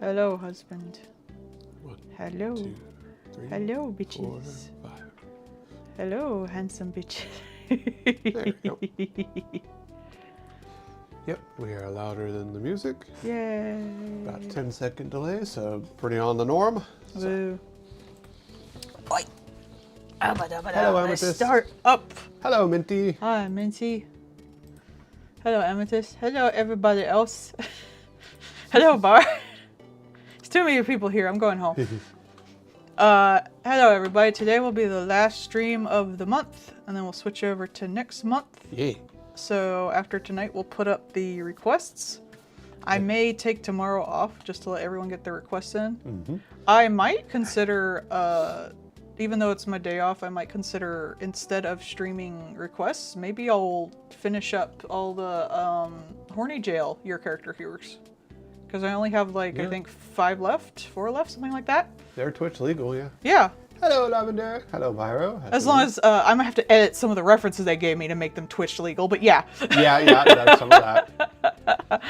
Hello, husband. One, Hello. 2, 3, Hello, 4, bitches. 5. Hello, handsome bitch. There you go. Yep, we are louder than the music. Yay. About 10-second delay, so pretty on the norm. So, Woo. Oi. Hello, Amethyst. Start up. hello, Minty. Hi, Minty. Hello, Amethyst. Hello, everybody else. Hello, Bar. It's too many people here. I'm going home. Hello, everybody. Today will be the last stream of the month, and then we'll switch over to next month. Yeah. So after tonight, we'll put up the requests. I may take tomorrow off just to let everyone get their requests in. Mm-hmm. I might consider, even though it's my day off, I might consider, instead of streaming requests, maybe I'll finish up all the Horny Jail Your Character Heroes. Because I only have, like, Yeah. I think 4 left, something like that. They're Twitch legal, yeah. Yeah. Hello, Lavender. Hello, Pyro. As long as I'm gonna have to edit some of the references they gave me to make them Twitch legal, but yeah. Yeah, that's some of that.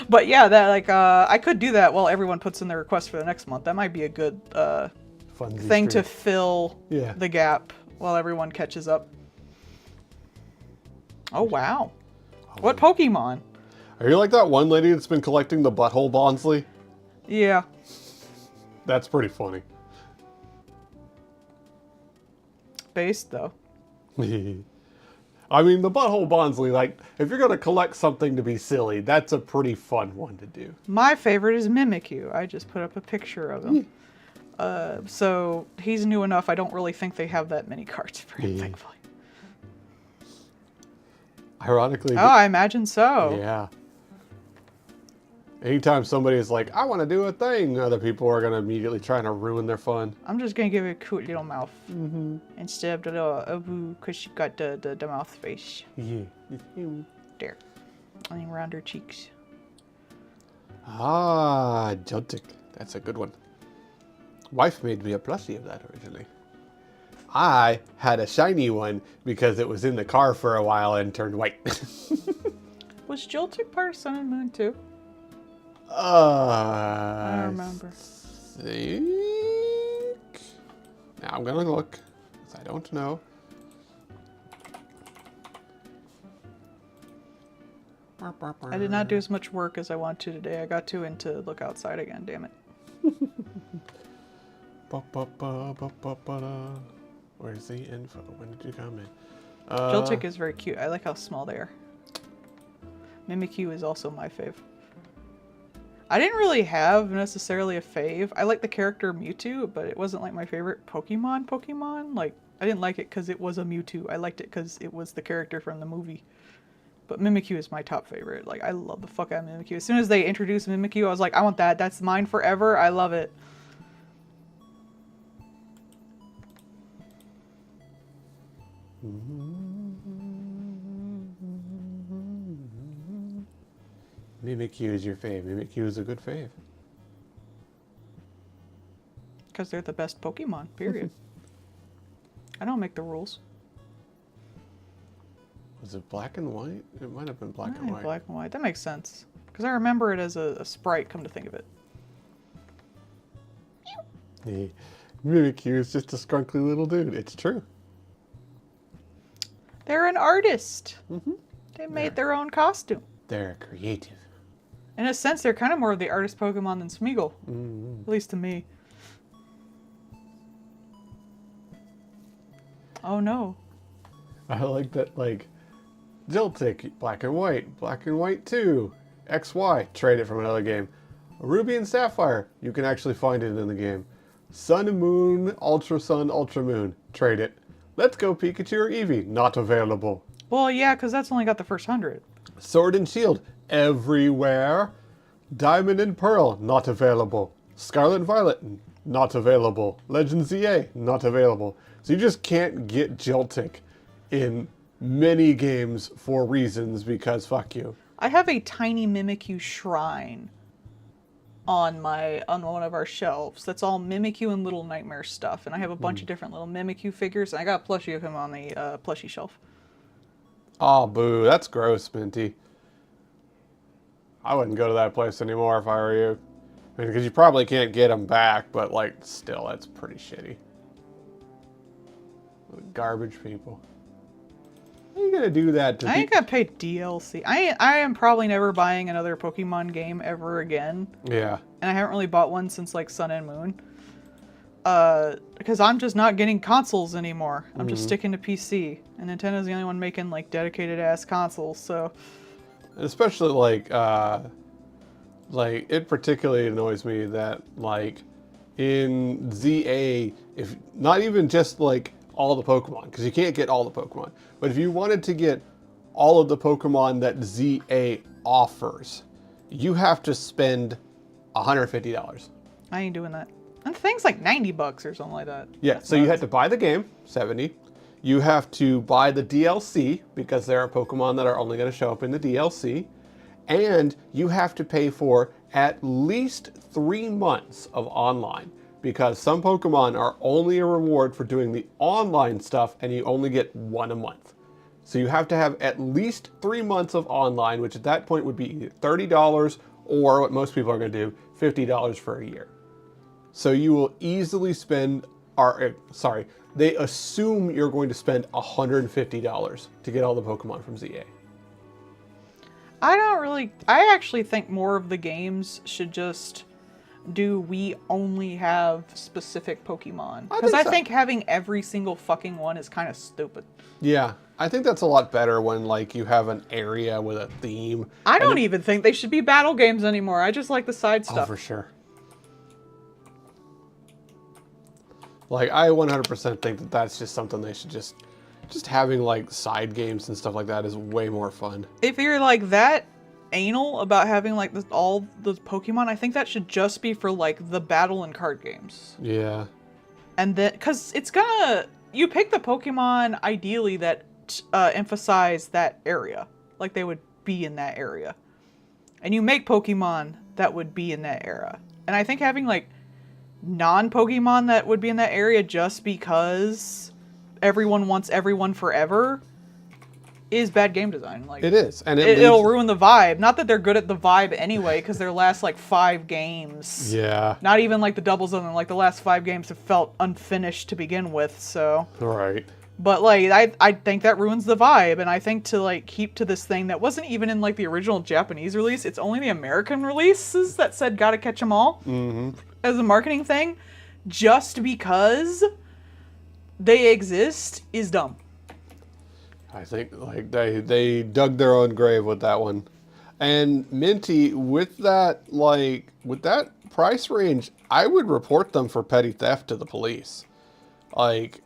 But yeah, that I could do that while everyone puts in their request for the next month. That might be a good Funsy thing to stream. fill Yeah. the gap while everyone catches up. Oh wow. What Pokemon? Are you like that one lady that's been collecting the butthole Bonsley? Yeah. That's pretty funny. Based though. I mean, the butthole Bonsley, like, if you're going to collect something to be silly, that's a pretty fun one to do. My favorite is Mimikyu. I just put up a picture of him. So he's new enough. I don't really think they have that many cards for him, Yeah. thankfully. Ironically, Oh, I imagine so. yeah. Anytime somebody is like, I want to do a thing, other people are going to immediately try to ruin their fun. I'm just gonna give it a cute little mouth instead of the little ovu, because she got the mouth face Yeah. there, and around her cheeks. Ah, Juntic. That's a good one. Wife made me a plushie of that originally. I had a shiny one because it was in the car for a while and turned white. Was Joltik part of Sun and Moon too? I I don't remember. think... Now I'm gonna look, 'cause I don't know. I did not do as much work as I wanted to today. I got too into look outside again. Damn it. Where's the info? When did you come in? Joltik is very cute. I like how small they are. Mimikyu is also my fave. I didn't really have necessarily a fave. I like the character Mewtwo, but it wasn't like my favorite Pokemon. Like, I didn't like it because it was a Mewtwo. I liked it because it was the character from the movie. But Mimikyu is my top favorite. Like, I love the fuck out of Mimikyu. As soon as they introduced Mimikyu, I was like, I want that. That's mine forever. I love it. Mimikyu is your fave. Mimikyu is a good fave. Because they're the best Pokemon, period. I don't make the rules. Was it black and white? It might have been black and white. Black and white. That makes sense. Because I remember it as a sprite, come to think of it. The Mimikyu is just a skunkly little dude. It's true. They're an artist. Mm-hmm. They made their own costume. They're creative. In a sense, they're kind of more of the artist Pokemon than Smeagol. Mm-hmm. At least to me. Oh no. I like that, like, Joltik, black and white 2, XY, trade it from another game. Ruby and Sapphire, you can actually find it in the game. Sun and Moon, Ultra Sun, Ultra Moon, trade it. Let's Go Pikachu or Eevee, not available. Well, yeah, because that's only got the first 100. Sword and Shield, everywhere. Diamond and Pearl, not available. Scarlet and Violet, not available. Legend ZA, not available. So you just can't get Joltik in many games for reasons because fuck you. I have a tiny Mimikyu shrine on one of our shelves. That's all Mimikyu and Little Nightmare stuff, and I have a bunch of different little Mimikyu figures. And I got a plushie of him on the plushie shelf. Oh, boo. That's gross, Minty. I wouldn't go to that place anymore if I were you. Because you probably can't get them back, but like still, that's pretty shitty. Garbage people. How are you gonna do that to I ain't gonna pay DLC. I am probably never buying another Pokemon game ever again. Yeah. And I haven't really bought one since like Sun and Moon. Because I'm just not getting consoles anymore. I'm just sticking to PC. And Nintendo's the only one making like dedicated ass consoles, so. Especially like it particularly annoys me that like in ZA, if not even just like all the Pokemon, because you can't get all the Pokemon, but if you wanted to get all of the Pokemon that ZA offers, you have to spend $150. I ain't doing that. And the thing's like $90 or something like that. Yeah, so you had to buy the game, 70. You have to buy the DLC, because there are Pokemon that are only going to show up in the DLC. And you have to pay for at least 3 months of online, because some Pokemon are only a reward for doing the online stuff, and you only get 1 a month. So you have to have at least 3 months of online, which at that point would be either $30 or what most people are going to do, $50 for a year. So you will easily spend, they assume you're going to spend $150 to get all the Pokemon from ZA. I actually think more of the games should just do we only have specific Pokemon. Because I think having every single fucking one is kind of stupid. Yeah, I think that's a lot better when like you have an area with a theme. I don't even think they should be battle games anymore. I just like the side stuff. Oh, for sure. Like, I 100% think that that's just something they should just having, like, side games and stuff like that is way more fun. If you're, like, that anal about having, like, all the Pokemon, I think that should just be for, like, the battle and card games. Yeah. And then, because it's gonna, you pick the Pokemon, ideally, that emphasize that area. Like, they would be in that area. And you make Pokemon that would be in that era. And I think having, like, non-Pokemon that would be in that area just because everyone wants everyone forever is bad game design. Like, it is, and it'll ruin the vibe. Not that they're good at the vibe anyway, because their last like 5 games, yeah, not even like the doubles of them, like the last 5 games have felt unfinished to begin with. So right, but like I think that ruins the vibe, and I think to like keep to this thing that wasn't even in like the original Japanese release, it's only the American releases that said gotta catch them all. As a marketing thing, just because they exist is dumb. I think like they dug their own grave with that one. And Minty, with that price range, I would report them for petty theft to the police. Like,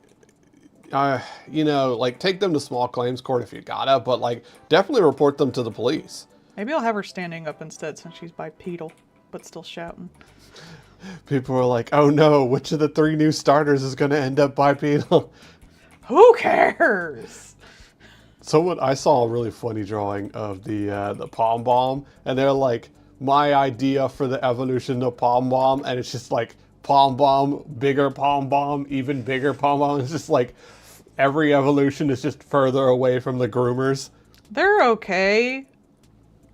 you know, like take them to small claims court if you gotta, but like definitely report them to the police. Maybe I'll have her standing up instead since she's bipedal, but still shouting. People are like, oh no, which of the 3 new starters is going to end up bipedal? Who cares? I saw a really funny drawing of the Palm Bomb, and they're like, my idea for the evolution of Palm Bomb, and it's just like Palm Bomb, bigger Palm Bomb, even bigger Palm Bomb. It's just like every evolution is just further away from the groomers. They're okay.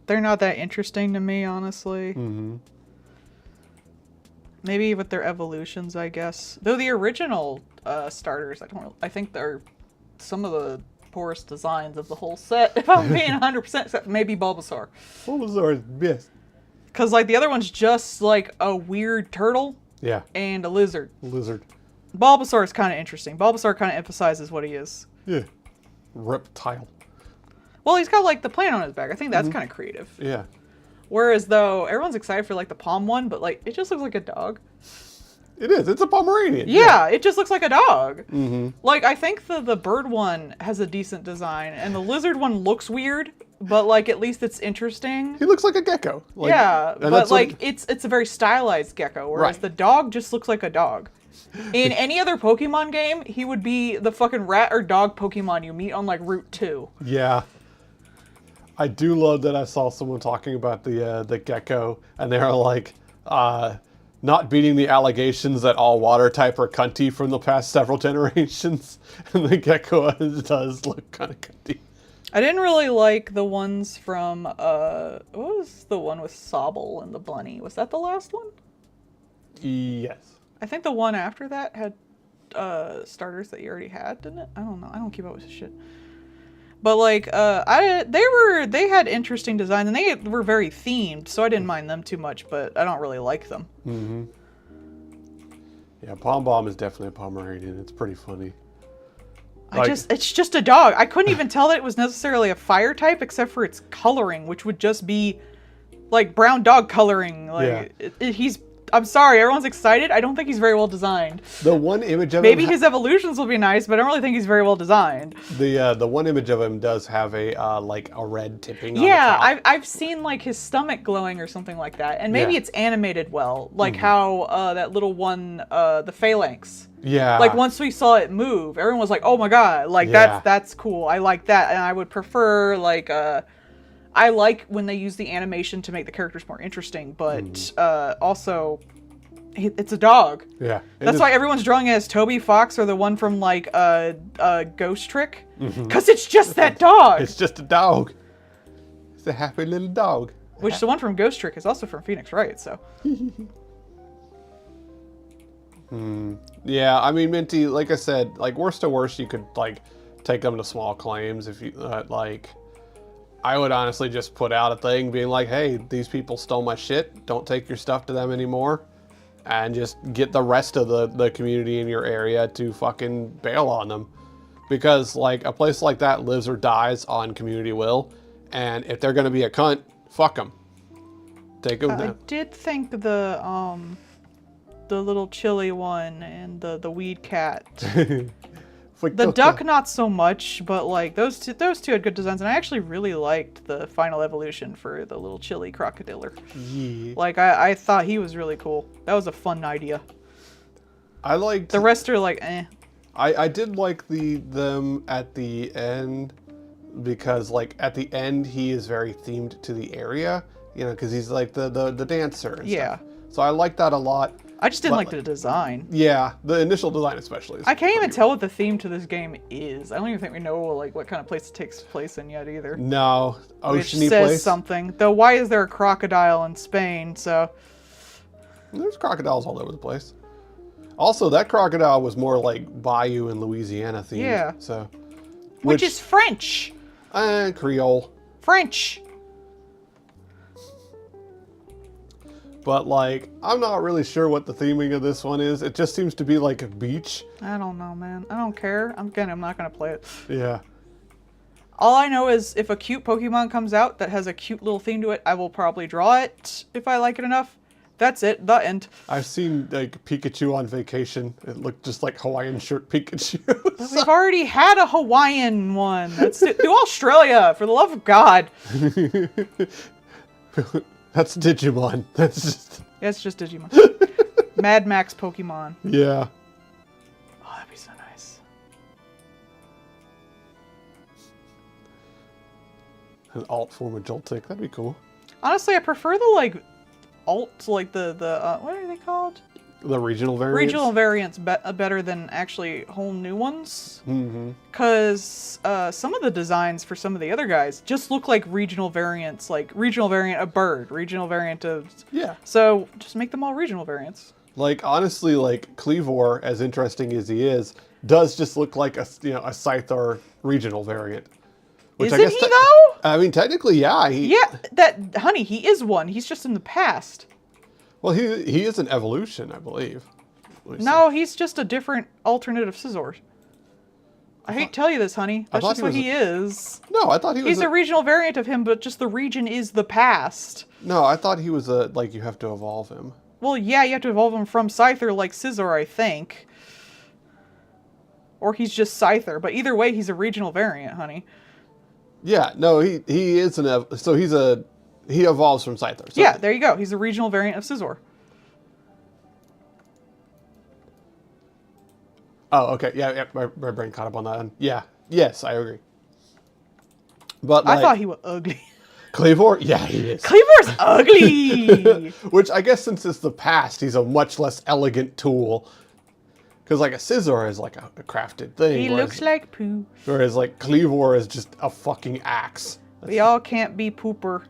They're not that interesting to me, honestly. Mm-hmm. Maybe with their evolutions, I guess. Though the original starters, I think they're some of the poorest designs of the whole set, if I'm being 100%, except maybe Bulbasaur. Bulbasaur is best. Because, like, the other one's just, like, a weird turtle. Yeah. And a lizard. Lizard. Bulbasaur is kind of interesting. Bulbasaur kind of emphasizes what he is. Yeah. Reptile. Well, he's got, like, the plant on his back. I think that's kind of creative. Yeah. Whereas, though, everyone's excited for, like, the Palm one, but, like, it just looks like a dog. It is. It's a Pomeranian. Yeah, it just looks like a dog. Mm-hmm. Like, I think the bird one has a decent design, and the lizard one looks weird, but, like, at least it's interesting. He looks like a gecko. Like, yeah, but, like, it's a very stylized gecko, whereas right. the dog just looks like a dog. In any other Pokemon game, he would be the fucking rat or dog Pokemon you meet on, like, Route 2. Yeah. I do love that I saw someone talking about the gecko, and they were like, not beating the allegations that all water type are cunty from the past several generations. And the gecko does look kind of cunty. I didn't really like the ones from, what was the one with Sobble and the bunny? Was that the last one? Yes. I think the one after that had starters that you already had, didn't it? I don't know. I don't keep up with this shit. But like, they had interesting designs and they were very themed, so I didn't mind them too much. But I don't really like them. Mm-hmm. Yeah, Pom Bomb is definitely a Pomeranian. It's pretty funny. It's just a dog. I couldn't even tell that it was necessarily a fire type, except for its coloring, which would just be like brown dog coloring. Like he's. I'm sorry, everyone's excited. I don't think he's very well designed. The one image of maybe him his evolutions will be nice, but I don't really think he's very well designed. The one image of him does have a like a red tipping. Yeah, on the top. I've seen like his stomach glowing or something like that, and maybe it's animated well, like how that little one, the phalanx. Yeah. Like once we saw it move, everyone was like, "Oh my god!" Like that's cool. I like that, and I would prefer like I like when they use the animation to make the characters more interesting, but also it's a dog. Yeah. That's why everyone's drawing it as Toby Fox or the one from like Ghost Trick, because it's just that dog. It's just a dog. It's a happy little dog. Which the one from Ghost Trick is also from Phoenix Wright, so. Yeah, I mean, Minty, like I said, like worst to worst, you could like take them to small claims if you like. I would honestly just put out a thing being like, hey, these people stole my shit. Don't take your stuff to them anymore. And just get the rest of the community in your area to fucking bail on them. Because, like, a place like that lives or dies on community will. And if they're going to be a cunt, fuck them. Take them down. I did think the little chili one and the weed cat. The duck, not so much, but like those two had good designs, and I actually really liked the final evolution for the little chili crocodile. Yeah. Like I thought he was really cool. That was a fun idea. I liked the rest are like eh. I did like them at the end because like at the end he is very themed to the area, you know, because he's like the dancer. And stuff. So I like that a lot. I just didn't like the design. Yeah, the initial design especially. I can't even tell what the theme to this game is. I don't even think we know like what kind of place it takes place in yet either. No, oceany which says something. Though why is there a crocodile in Spain? So there's crocodiles all over the place. Also, that crocodile was more like Bayou in Louisiana themed. Yeah. So, which is French. Creole. French. But, like, I'm not really sure what the theming of this one is. It just seems to be like a beach. I don't know, man. I don't care. I'm not going to play it. Yeah. All I know is if a cute Pokemon comes out that has a cute little theme to it, I will probably draw it if I like it enough. That's it. The end. I've seen, like, Pikachu on vacation. It looked just like Hawaiian shirt Pikachu. But we've already had a Hawaiian one. That's it. Do Australia, for the love of God. That's Digimon. That's just... Yeah, it's just Digimon. Mad Max Pokemon. Yeah. Oh, that'd be so nice. An alt form of Joltik. That'd be cool. Honestly, I prefer the, like, alt, like the what are they called? The regional variants? Regional variants better than actually whole new ones. Mm-hmm. Because some of the designs for some of the other guys just look like regional variants, like regional variant of bird, regional variant of... Yeah. So just make them all regional variants. Like, honestly, like, Cleavor, as interesting as he is, does just look like a Scyther regional variant. Which Isn't he, though? I mean, technically, yeah. Honey, he is one. He's just in the past. Well, he is an evolution, I believe. No, he's just a different alternative Scizor. I hate to tell you this, honey. That's just what he is. No, I thought he was... He's a regional variant of him, but just the region is the past. No, I thought he was like, you have to evolve him. Well, yeah, you have to evolve him from Scyther like Scizor, I think. Or he's just Scyther, but either way, he's a regional variant, honey. Yeah, no, he is he evolves from Scyther. So yeah, there you go. He's a regional variant of Scizor. Oh, okay. Yeah, my brain caught up on that one. Yeah. Yes, I agree. But I thought he was ugly. Cleavor? Yeah, he is. Cleavor's ugly! Which I guess since it's the past, he's a much less elegant tool. Because like a Scizor is like a crafted thing. He looks like poo. Whereas like Cleavor is just a fucking axe. We all can't be Pooper.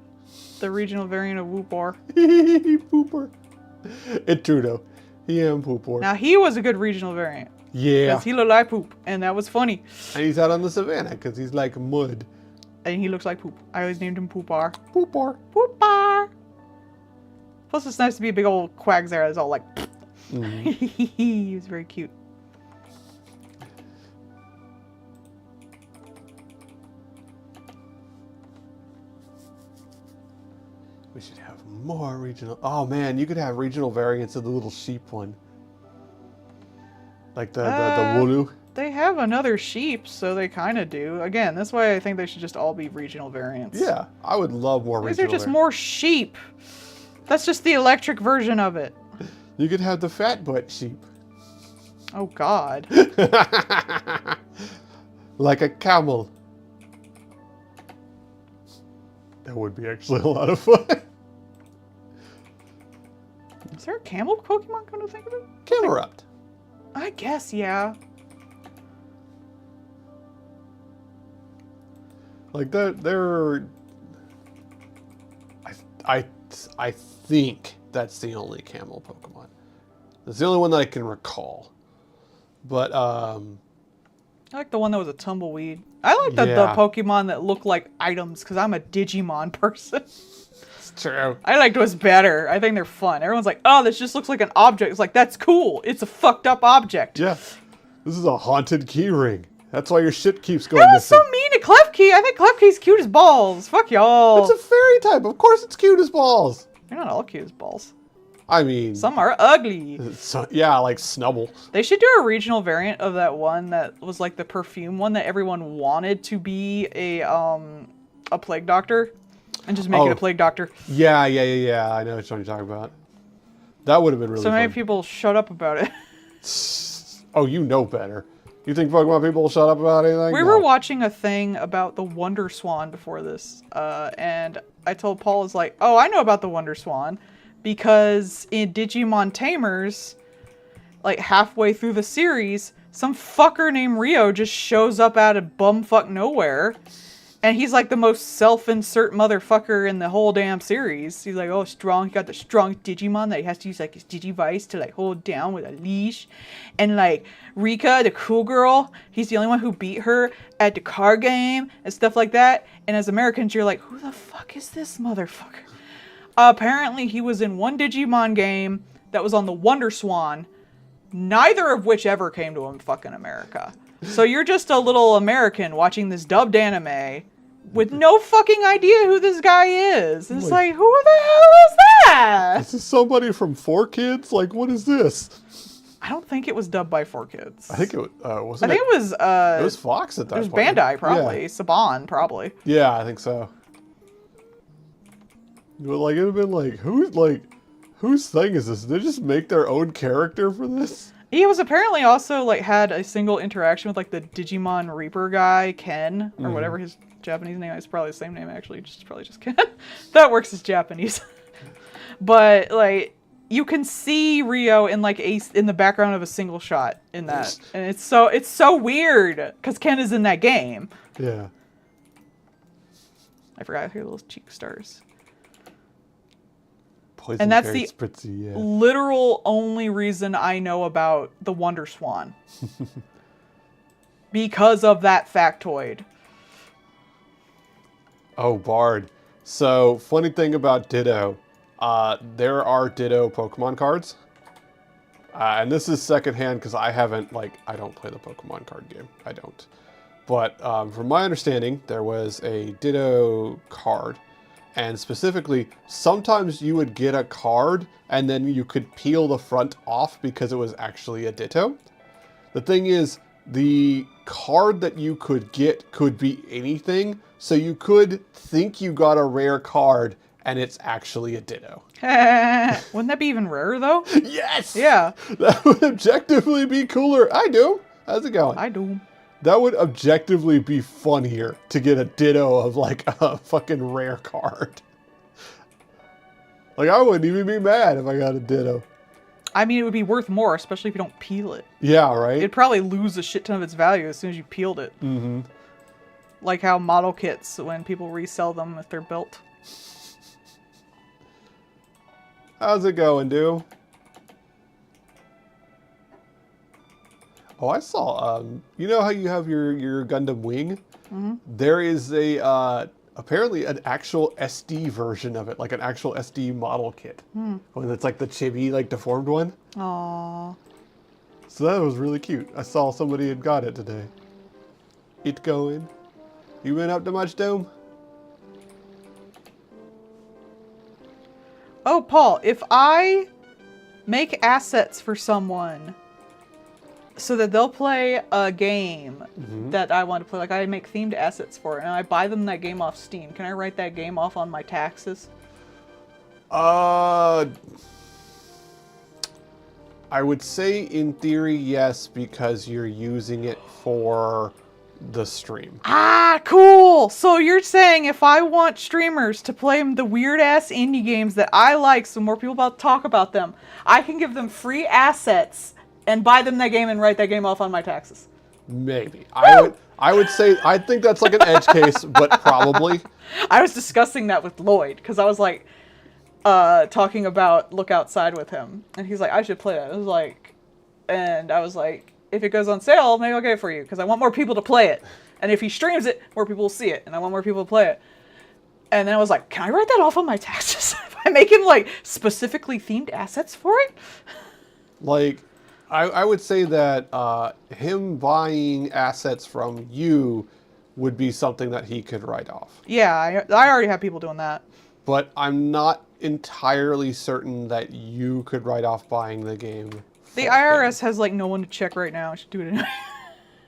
The regional variant of Woopar. Pooper. It's true though. He am Poopor. Now he was a good regional variant. Yeah. Because he looked like poop, and that was funny. And he's out on the savannah because he's like mud. And he looks like poop. I always named him Poopar. Poopor. Poopar! Plus it's nice to be a big old Quagsire that's all like... He was very cute. We should have more regional... Oh man, you could have regional variants of the little sheep one. Like the Wooloo. They have another sheep, so they kind of do. Again, that's why I think they should just all be regional variants. Yeah, I would love more These regional are just more sheep. That's just the electric version of it. You could have the fat butt sheep. Oh, God. Like a camel. That would be actually a lot of fun. Is there a camel Pokemon, come to think of it? Camerupt. I guess, yeah. Like they're I think that's the only camel Pokemon. It's the only one that I can recall. But I like the one that was a tumbleweed. I like the Yeah. Pokemon that look like items, because I'm a Digimon person. it's true. I liked what's better. I think they're fun. Everyone's like, oh, this just looks like an object. It's like, that's cool. It's a fucked up object. Yeah. This is a haunted key ring. That's why your shit keeps going That was missing. so mean to Klefki. I think Klefki's cute as balls. Fuck y'all. It's a fairy type. Of course it's cute as balls. They're not all cute as balls. I mean, Some are ugly. yeah, like Snubble. They should do a regional variant of that one that was like the perfume one that everyone wanted to be a plague doctor, and just make it Oh. a plague doctor. Yeah. I know which one you're talking about. That would have been really So many fun. people shut up about it. Oh, you know better. You think Pokemon people will shut up about anything? We No. were watching a thing about the Wonder Swan before this, and I told Paul, I was like, oh, I know about the Wonder Swan, because in Digimon Tamers, like halfway through the series, some fucker named Rio just shows up out of bumfuck nowhere, and he's like the most self-insert motherfucker in the whole damn series. He's like, oh, strong, he got the strong Digimon that he has to use like his Digivice to like hold down with a leash. And like Rika, the cool girl, he's the only one who beat her at the car game and stuff like that. And as Americans, you're like, who the fuck is this motherfucker? Apparently he was in one Digimon game that was on the Wonder Swan, neither of which ever came to fucking America. So you're just a little American watching this dubbed anime with no fucking idea who this guy is. It's like, who the hell is that? This is somebody from 4Kids? Like, what is this? I don't think it was dubbed by 4Kids. I think it wasn't. I think it was It was Fox at that it was point. Bandai probably. Saban probably. Yeah, I think so. But like, it'd have been like, whose thing is this? Did they just make their own character for this? He was apparently also like had a single interaction with like the Digimon Reaper guy, Ken, or whatever his Japanese name is. Probably the same name actually, probably just Ken. That works as Japanese. But like you can see Rio in like in the background of a single shot in that. And it's so weird cuz Ken is in that game. Yeah. I forgot her little cheek stars. Poison And that's Fairy the Spritzy, yeah. literal only reason I know about the Wonder Swan. Because of that factoid. Oh, Bard. So, funny thing about Ditto. There are Ditto Pokemon cards. And this is secondhand because I don't play the Pokemon card game. I don't. But from my understanding, there was a Ditto card. And specifically, sometimes you would get a card and then you could peel the front off because it was actually a Ditto. The thing is, the card that you could get could be anything. So you could think you got a rare card and it's actually a Ditto. Wouldn't that be even rarer though? Yes! Yeah. That would objectively be cooler. I do. How's it going? I do. That would objectively be funnier to get a Ditto of like a fucking rare card. Like I wouldn't even be mad if I got a Ditto. I mean, it would be worth more, especially if you don't peel it. Yeah, right? It'd probably lose a shit ton of its value as soon as you peeled it. Mm-hmm. Like how model kits, when people resell them if they're built. How's it going, dude? Oh, I saw. You know how you have your Gundam Wing? Mm-hmm. There is a apparently an actual SD version of it, like an actual SD model kit. When it's like the chibi, like deformed one. Aww. So that was really cute. I saw somebody had got it today. It going. You went up to much, Dome? Oh, Paul, if I make assets for someone so that they'll play a game that I want to play, like I make themed assets for it, and I buy them that game off Steam, can I write that game off on my taxes? I would say in theory yes, because you're using it for the stream. Ah, cool! So you're saying if I want streamers to play the weird-ass indie games that I like so more people about talk about them, I can give them free assets and buy them that game and write that game off on my taxes. Maybe. I would say, I think that's like an edge case, but probably. I was discussing that with Lloyd, because I was like, talking about Look Outside with him, and he's like, I should play that. I was like, if it goes on sale, maybe I'll get it for you, because I want more people to play it. And if he streams it, more people will see it, and I want more people to play it. And then I was like, can I write that off on my taxes if I make him like specifically themed assets for it? Like, I would say that him buying assets from you would be something that he could write off. Yeah, I already have people doing that. But I'm not entirely certain that you could write off buying the game. The IRS has like no one to check right now. I should do it anyway.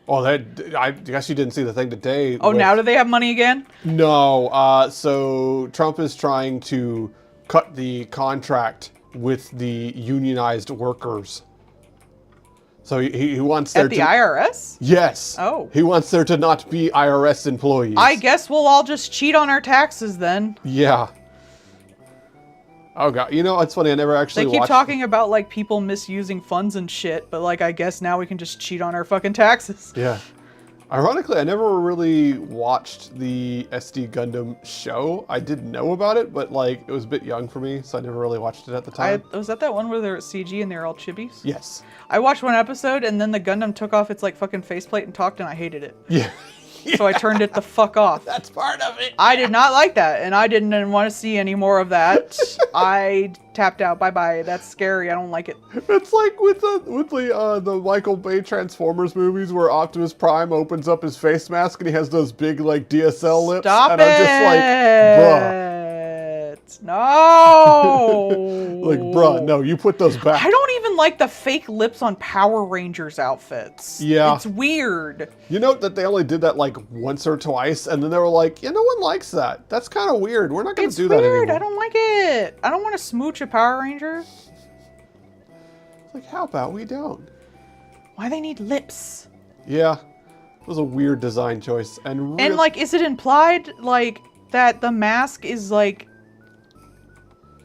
Oh, I guess you didn't see the thing today. Oh, now do they have money again? No. So Trump is trying to cut the contract with the unionized workers. So he wants there At the IRS? Yes. Oh. He wants there to not be IRS employees. I guess we'll all just cheat on our taxes then. Yeah. Oh god, you know it's funny. I never actually. They keep watched... talking about like people misusing funds and shit, but like I guess now we can just cheat on our fucking taxes. Yeah. Ironically, I never really watched the SD Gundam show. I did know about it, but like it was a bit young for me, so I never really watched it at the time. Was that one where they're at CG and they're all chibis? Yes. I watched one episode and then the Gundam took off its like fucking faceplate and talked and I hated it. Yeah. So I turned it the fuck off. That's part of it. I did not like that, and I didn't want to see any more of that. I tapped out. Bye-bye. That's scary. I don't like it. It's like with the Michael Bay Transformers movies where Optimus Prime opens up his face mask and he has those big like DSL lips. Stop and it! I'm just like, bruh. No! Like, bruh, no, you put those back. I don't even like the fake lips on Power Rangers outfits. Yeah. It's weird. You note that they only did that like once or twice, and then they were like, yeah, no one likes that. That's kind of weird. We're not going to do that anymore. It's weird. I don't like it. I don't want to smooch a Power Ranger. It's like, how about we don't? Why they need lips? Yeah. It was a weird design choice. And like, is it implied, like, that the mask is, like,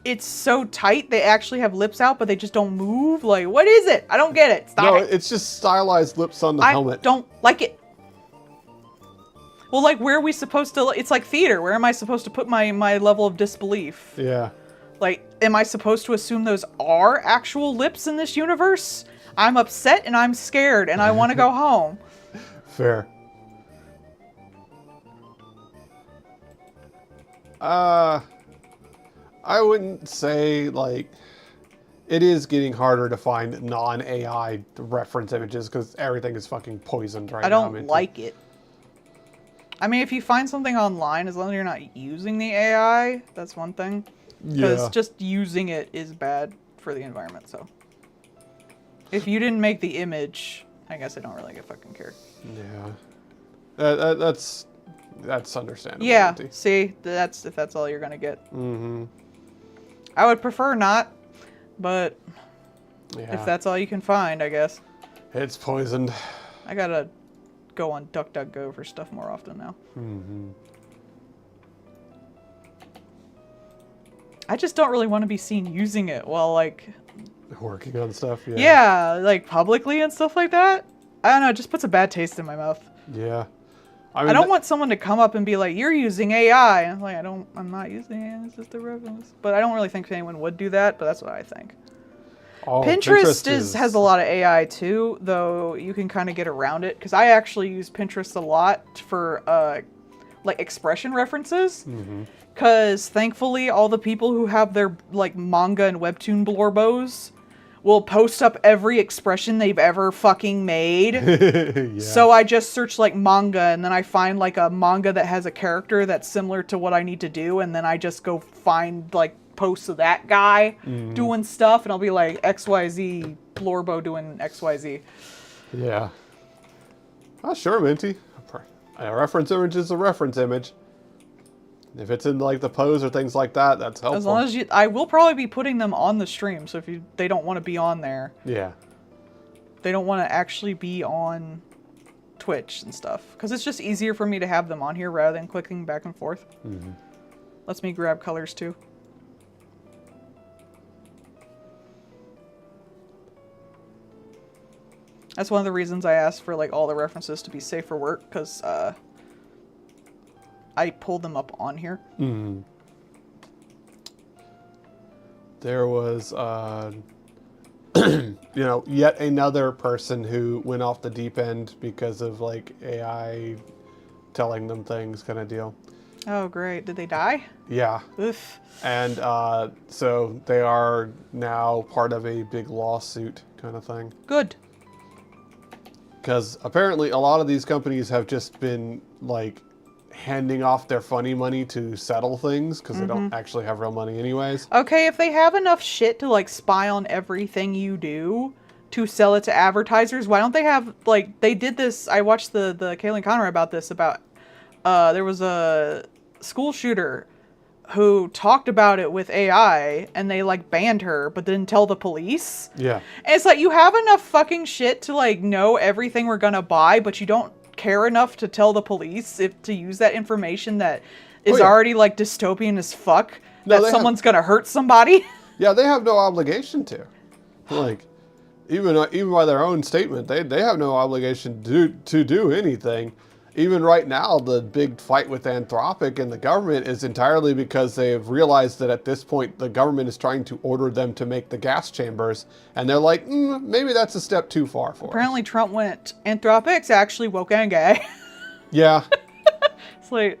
it's so tight they actually have lips out, but they just don't move? Like, what is it? I don't get it. Stop it. No, it's just stylized lips on the helmet. I don't like it. Well, like, where are we supposed to... It's like theater. Where am I supposed to put my level of disbelief? Yeah. Like, am I supposed to assume those are actual lips in this universe? I'm upset and I'm scared and I want to go home. Fair. I wouldn't say, like, it is getting harder to find non-AI reference images because everything is fucking poisoned right now. I don't like it. I mean, if you find something online, as long as you're not using the AI, that's one thing. Because just using it is bad for the environment, so. If you didn't make the image, I guess I don't really fucking care. Yeah. That's understandable. Yeah, see, if that's all you're gonna get. Mm-hmm. I would prefer not, but yeah. if that's all you can find, I guess. It's poisoned. I gotta go on DuckDuckGo for stuff more often now. Mm-hmm. I just don't really want to be seen using it while, like... Working on stuff, yeah. Yeah, like, publicly and stuff like that. I don't know, it just puts a bad taste in my mouth. Yeah. I don't want someone to come up and be like, you're using AI. And I'm like, I'm not using AI, it's just a reference. But I don't really think anyone would do that, but that's what I think. Oh, Pinterest has a lot of AI too, though you can kind of get around it. Because I actually use Pinterest a lot for like expression references. Because thankfully, all the people who have their like manga and webtoon blorbos will post up every expression they've ever fucking made. Yeah. So I just search like manga, and then I find like a manga that has a character that's similar to what I need to do, and then I just go find like posts of that guy doing stuff, and I'll be like XYZ Blorbo doing XYZ. Yeah. Oh, sure, Minty. A reference image is a reference image. If it's in like the pose or things like that, that's helpful. As long as I will probably be putting them on the stream, so if they don't want to be on there. Yeah. They don't want to actually be on Twitch and stuff. Because it's just easier for me to have them on here rather than clicking back and forth. Lets me grab colors too. That's one of the reasons I asked for like all the references to be safe for work, because I pulled them up on here. There was, you know, yet another person who went off the deep end because of like AI telling them things, kind of deal. Oh, great. Did they die? Yeah. Oof. And so they are now part of a big lawsuit kind of thing. Good. Because apparently a lot of these companies have just been like handing off their funny money to settle things because they don't actually have real money anyways. Okay, if they have enough shit to like spy on everything you do to sell it to advertisers, why don't they have like, they did this, I watched the Kaylin Conroy about this, about there was a school shooter who talked about it with AI, and they like banned her but didn't tell the police. Yeah. And it's like, you have enough fucking shit to like know everything we're gonna buy, but you don't care enough to tell the police to use that information that is already like dystopian as fuck, that someone's gonna hurt somebody. Yeah, they have no obligation to. Like, even by their own statement, they have no obligation to do anything. Even right now, the big fight with Anthropic and the government is entirely because they've realized that at this point, the government is trying to order them to make the gas chambers. And they're like, maybe that's a step too far for us. Apparently Trump went, Anthropic's actually woke and gay. Yeah. It's like,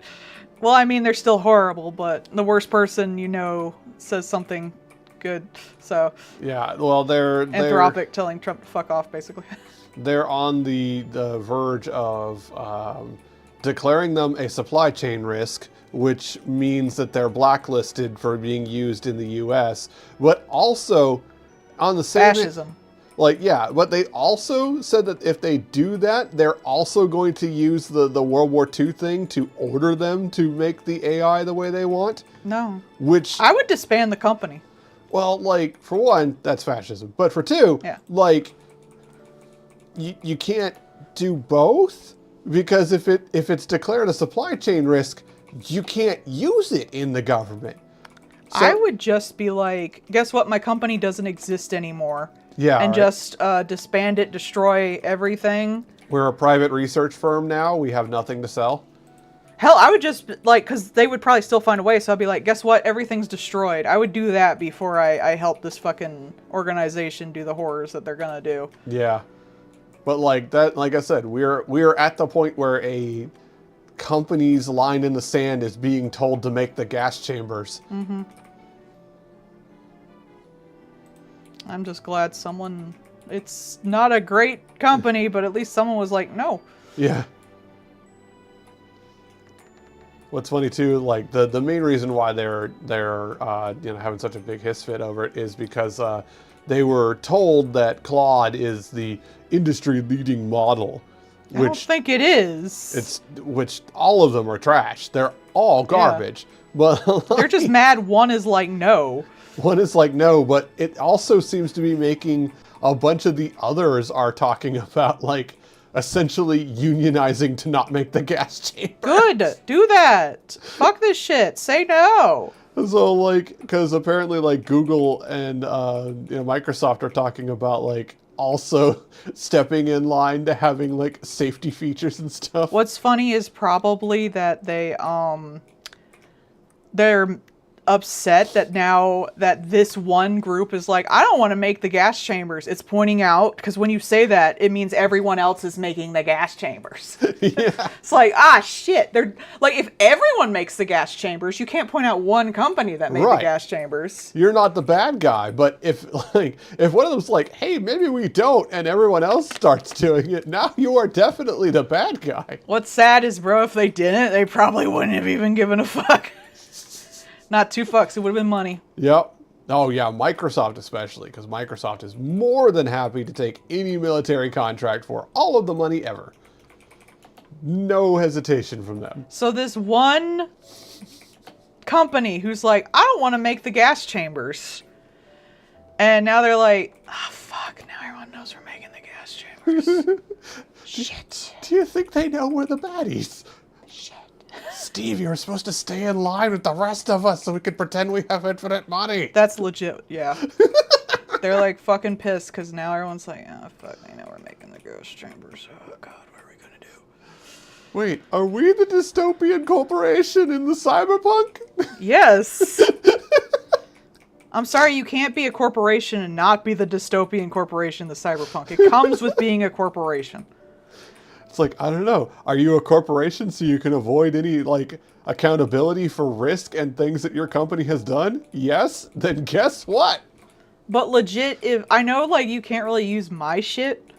well, I mean, they're still horrible, but the worst person you know says something good. So yeah, well, they're Anthropic telling Trump to fuck off, basically. They're on the verge of declaring them a supply chain risk, which means that they're blacklisted for being used in the U.S. But also, on the same fascism. Like, yeah, but they also said that if they do that, they're also going to use the World War II thing to order them to make the AI the way they want. No. Which I would disband the company. Well, like, for one, that's fascism. But for two, like, you can't do both, because if it's declared a supply chain risk, you can't use it in the government. So, I would just be like, guess what? My company doesn't exist anymore. Yeah. And just disband it, destroy everything. We're a private research firm now. We have nothing to sell. Hell, I would just, like, because they would probably still find a way, so I'd be like, guess what? Everything's destroyed. I would do that before I help this fucking organization do the horrors that they're gonna do. Yeah. But like that, like I said, we're at the point where a company's line in the sand is being told to make the gas chambers. Mm-hmm. I'm just glad someone, it's not a great company, but at least someone was like, no. Yeah. What's funny too, like the main reason why they're you know, having such a big hiss fit over it is because they were told that Claude is the industry-leading model. I don't think it is. Which all of them are trash. They're all garbage. Yeah. But like, they're just mad one is like no. One is like no, but it also seems to be making a bunch of the others are talking about like essentially unionizing to not make the gas chamber. Good. Do that. Fuck this shit. Say no. So like, because apparently like Google and you know, Microsoft are talking about like also stepping in line to having like safety features and stuff. What's funny is probably that they're upset that now that this one group is like, I don't want to make the gas chambers. It's pointing out, because when you say that, it means everyone else is making the gas chambers. Yeah. It's like, shit. They're like, if everyone makes the gas chambers, you can't point out one company that made the Right. gas chambers. You're not the bad guy, but if one of them's like, hey, maybe we don't, and everyone else starts doing it, now you are definitely the bad guy. What's sad is, bro, if they didn't, they probably wouldn't have even given a fuck. Not 2 fucks. It would have been money. Yep. Oh yeah, Microsoft especially, because Microsoft is more than happy to take any military contract for all of the money ever. No hesitation from them. So this one company who's like, I don't want to make the gas chambers. And now they're like, fuck, now everyone knows we're making the gas chambers. Shit. Do you think they know we're the baddies? Steve, you were supposed to stay in line with the rest of us so we could pretend we have infinite money. That's legit, yeah. They're like fucking pissed because now everyone's like, fuck, I know we're making the gas chambers. Oh god, what are we gonna do? Wait, are we the dystopian corporation in the cyberpunk? Yes. I'm sorry, you can't be a corporation and not be the dystopian corporation in the cyberpunk. It comes with being a corporation. It's like, I don't know. Are you a corporation so you can avoid any, like, accountability for risk and things that your company has done? Yes? Then guess what? But legit, if I know, like, you can't really use my shit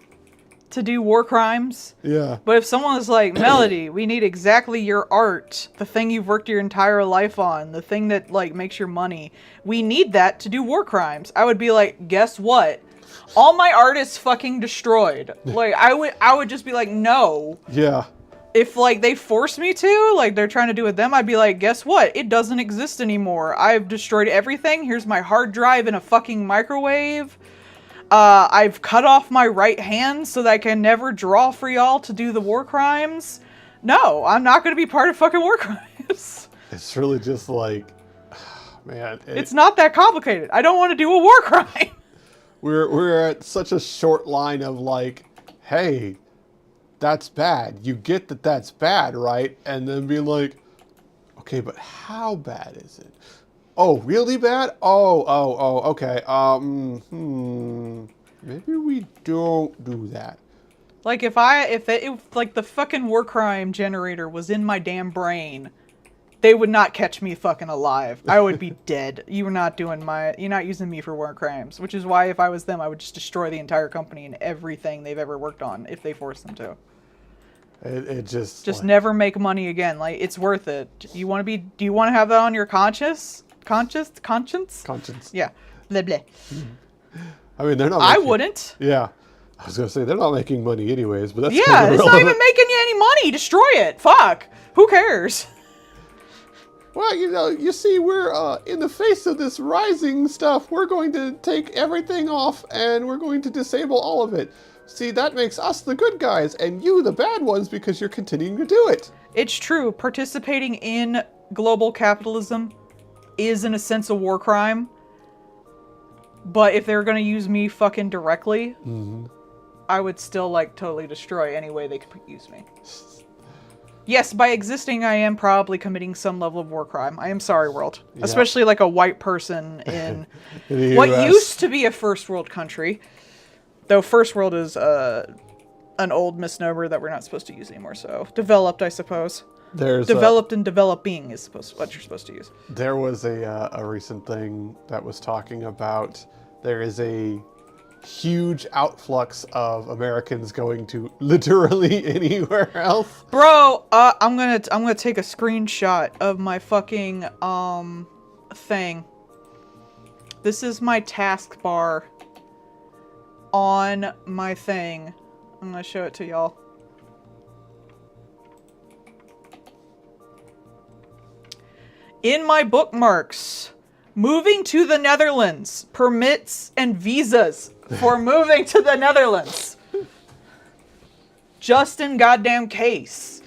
to do war crimes. Yeah. But if someone was like, Melody, we need exactly your art, the thing you've worked your entire life on, the thing that, like, makes your money, we need that to do war crimes. I would be like, guess what? All my art is fucking destroyed. Like, I would just be like, no. Yeah. If, like, they force me to, like, they're trying to do with them, I'd be like, guess what? It doesn't exist anymore. I've destroyed everything. Here's my hard drive in a fucking microwave. I've cut off my right hand so that I can never draw for y'all to do the war crimes. No, I'm not going to be part of fucking war crimes. It's really just like, man. It's not that complicated. I don't want to do a war crime. We're at such a short line of like, hey, that's bad. You get that that's bad, right? And then being like, okay, but how bad is it? Oh, really bad? Oh, okay. Maybe we don't do that. Like if like the fucking war crime generator was in my damn brain, they would not catch me fucking alive. I would be dead. You're not using me for war crimes, which is why if I was them, I would just destroy the entire company and everything they've ever worked on if they forced them to. It just like, never make money again. Like, it's worth it. Do you want to have that on your conscience? Conscience? Yeah. Blah, blah. I mean, they're not. I wouldn't. Yeah. I was gonna say they're not making money anyways, but that's yeah. kind of It's not even making you any money. Destroy it. Fuck. Who cares? Well, you see, we're in the face of this rising stuff. We're going to take everything off, and we're going to disable all of it. See, that makes us the good guys, and you the bad ones because you're continuing to do it. It's true. Participating in global capitalism is, in a sense, a war crime. But if they were going to use me fucking directly, I would still, like, totally destroy any way they could use me. Yes, by existing, I am probably committing some level of war crime. I am sorry, world. Yeah. Especially, like, a white person in what used to be a first world country. Though first world is an old misnomer that we're not supposed to use anymore. So, developed, I suppose. Developed and developing is what you're supposed to use. There was a recent thing that was talking about there is a huge outflux of Americans going to literally anywhere else. Bro, I'm gonna take a screenshot of my fucking thing. This is my taskbar on my thing. I'm gonna show it to y'all. In my bookmarks, moving to the Netherlands, permits and visas for moving to the Netherlands. Just in goddamn case.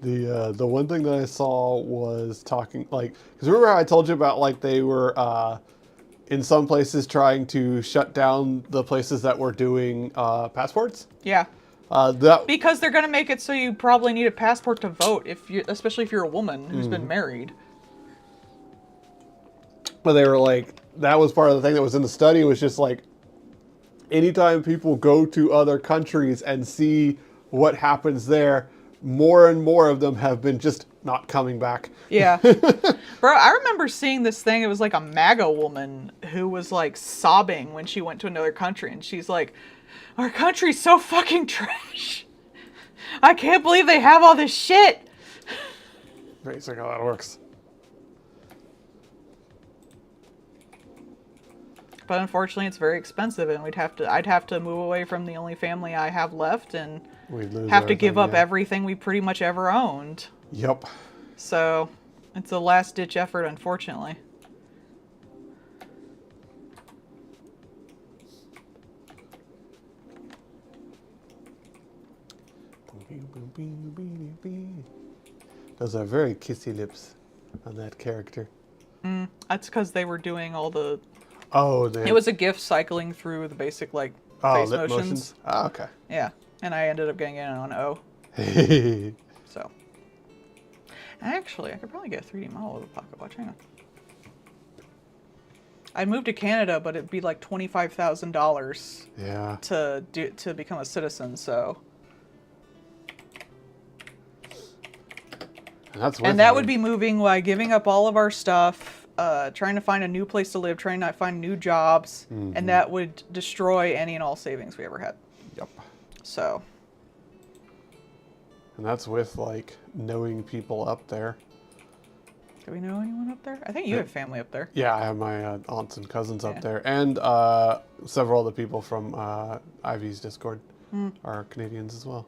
The one thing that I saw was talking, like, because remember how I told you about, like, they were in some places trying to shut down the places that were doing passports? Yeah. Because they're gonna make it so you probably need a passport to vote, especially if you're a woman who's been married. But they were like, that was part of the thing that was in the study, was just like, anytime people go to other countries and see what happens there, more and more of them have been just not coming back. Yeah. Bro, I remember seeing this thing. It was like a MAGA woman who was like sobbing when she went to another country. And she's like, our country's so fucking trash. I can't believe they have all this shit. Basically how that works. But unfortunately, it's very expensive, and I'd have to move away from the only family I have left, and have to give up everything we pretty much ever owned. Yep. So, it's a last-ditch effort, unfortunately. Those are very kissy lips on that character. That's because they were doing all the... Oh, it was a GIF cycling through the basic, like, face lip motions. Oh, okay. Yeah, and I ended up getting it on O. So. Actually, I could probably get a 3D model of a pocket watch. Hang on. I'd move to Canada, but it'd be like $25,000 Yeah. to become a citizen, so... And that would be moving by giving up all of our stuff, trying to find a new place to live, trying to find new jobs, and that would destroy any and all savings we ever had. Yep. So. And that's with, like, knowing people up there. Do we know anyone up there? I think you have family up there. Yeah, I have my aunts and cousins up there. And several other people from Ivy's Discord are Canadians as well.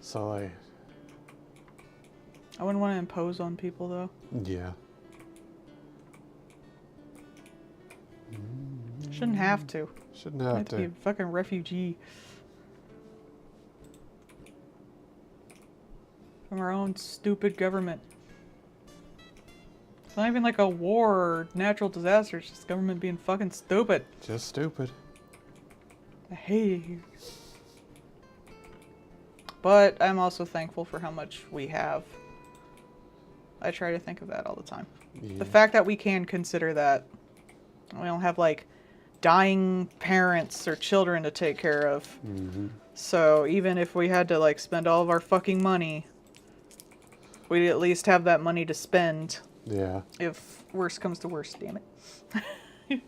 So I wouldn't want to impose on people, though. Yeah. Shouldn't have to. Shouldn't have to. Be a fucking refugee. From our own stupid government. It's not even like a war or natural disaster. It's just government being fucking stupid. Just stupid. I hate it here. But I'm also thankful for how much we have. I try to think of that all the time. Yeah. The fact that we can consider that. We don't have, like, dying parents or children to take care of. So even if we had to, like, spend all of our fucking money, we'd at least have that money to spend. Yeah. If worst comes to worst, damn it.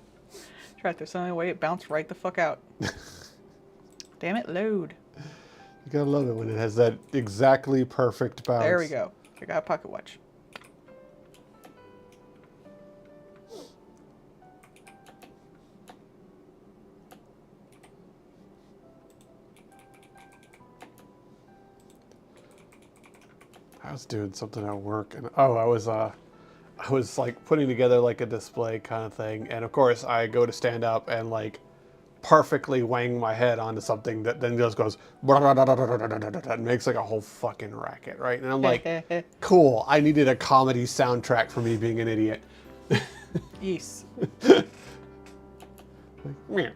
Try to throw something away, it bounced right the fuck out. Damn it, load. You gotta love it when it has that exactly perfect bounce. There we go. I got a pocket watch. I was doing something at work, and I was like putting together like a display kind of thing, and of course I go to stand up and like perfectly wang my head onto something that then just goes and makes like a whole fucking racket, right? And I'm like, cool, I needed a comedy soundtrack for me being an idiot. Yes. Like,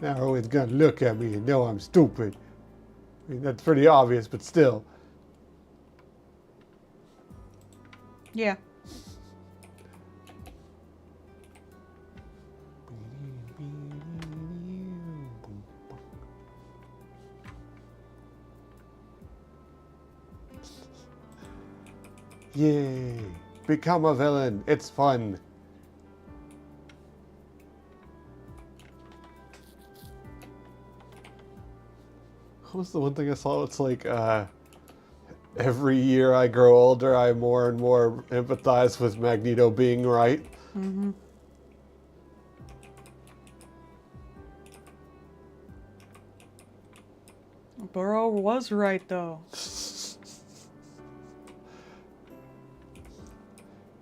now everyone's gonna look at me and know I'm stupid. I mean, that's pretty obvious, but still. Yeah. Yay! Become a villain. It's fun. What was the one thing I saw? It's like, every year I grow older, I more and more empathize with Magneto being right. Mm-hmm. Burrow was right, though.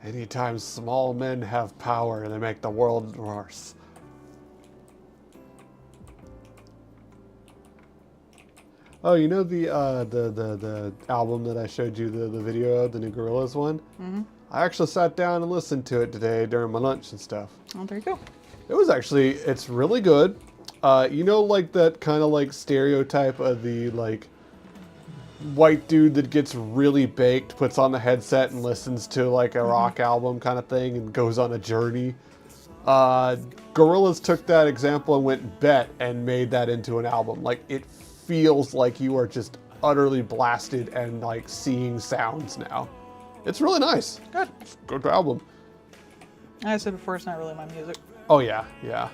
Anytime small men have power, they make the world worse. Oh, you know the album that I showed you the video of, the new Gorillaz one? Mm-hmm. I actually sat down and listened to it today during my lunch and stuff. Oh, there you go. It was actually, it's really good. You know, like that kind of like stereotype of the like white dude that gets really baked, puts on the headset and listens to like a rock album kind of thing and goes on a journey. Gorillaz took that example and went bet and made that into an album. Like, it feels like you are just utterly blasted and like seeing sounds now. It's really nice. Good. Good album. Like I said before, it's not really my music. Oh yeah, yeah.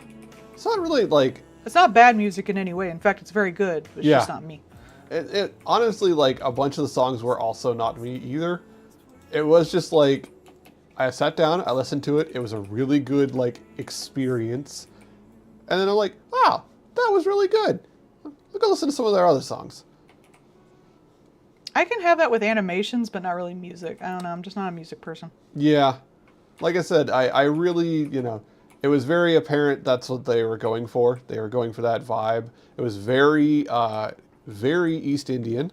It's not really like... It's not bad music in any way. In fact, it's very good. But it's Yeah. just not me. It honestly, like, a bunch of the songs were also not me either. It was just like, I sat down, I listened to it. It was a really good, like, experience. And then I'm like, wow, that was really good. I'll go listen to some of their other songs. I can have that with animations, but not really music. I don't know. I'm just not a music person. Yeah. Like I said, I really, you know, it was very apparent that's what they were going for. They were going for that vibe. It was very, very East Indian.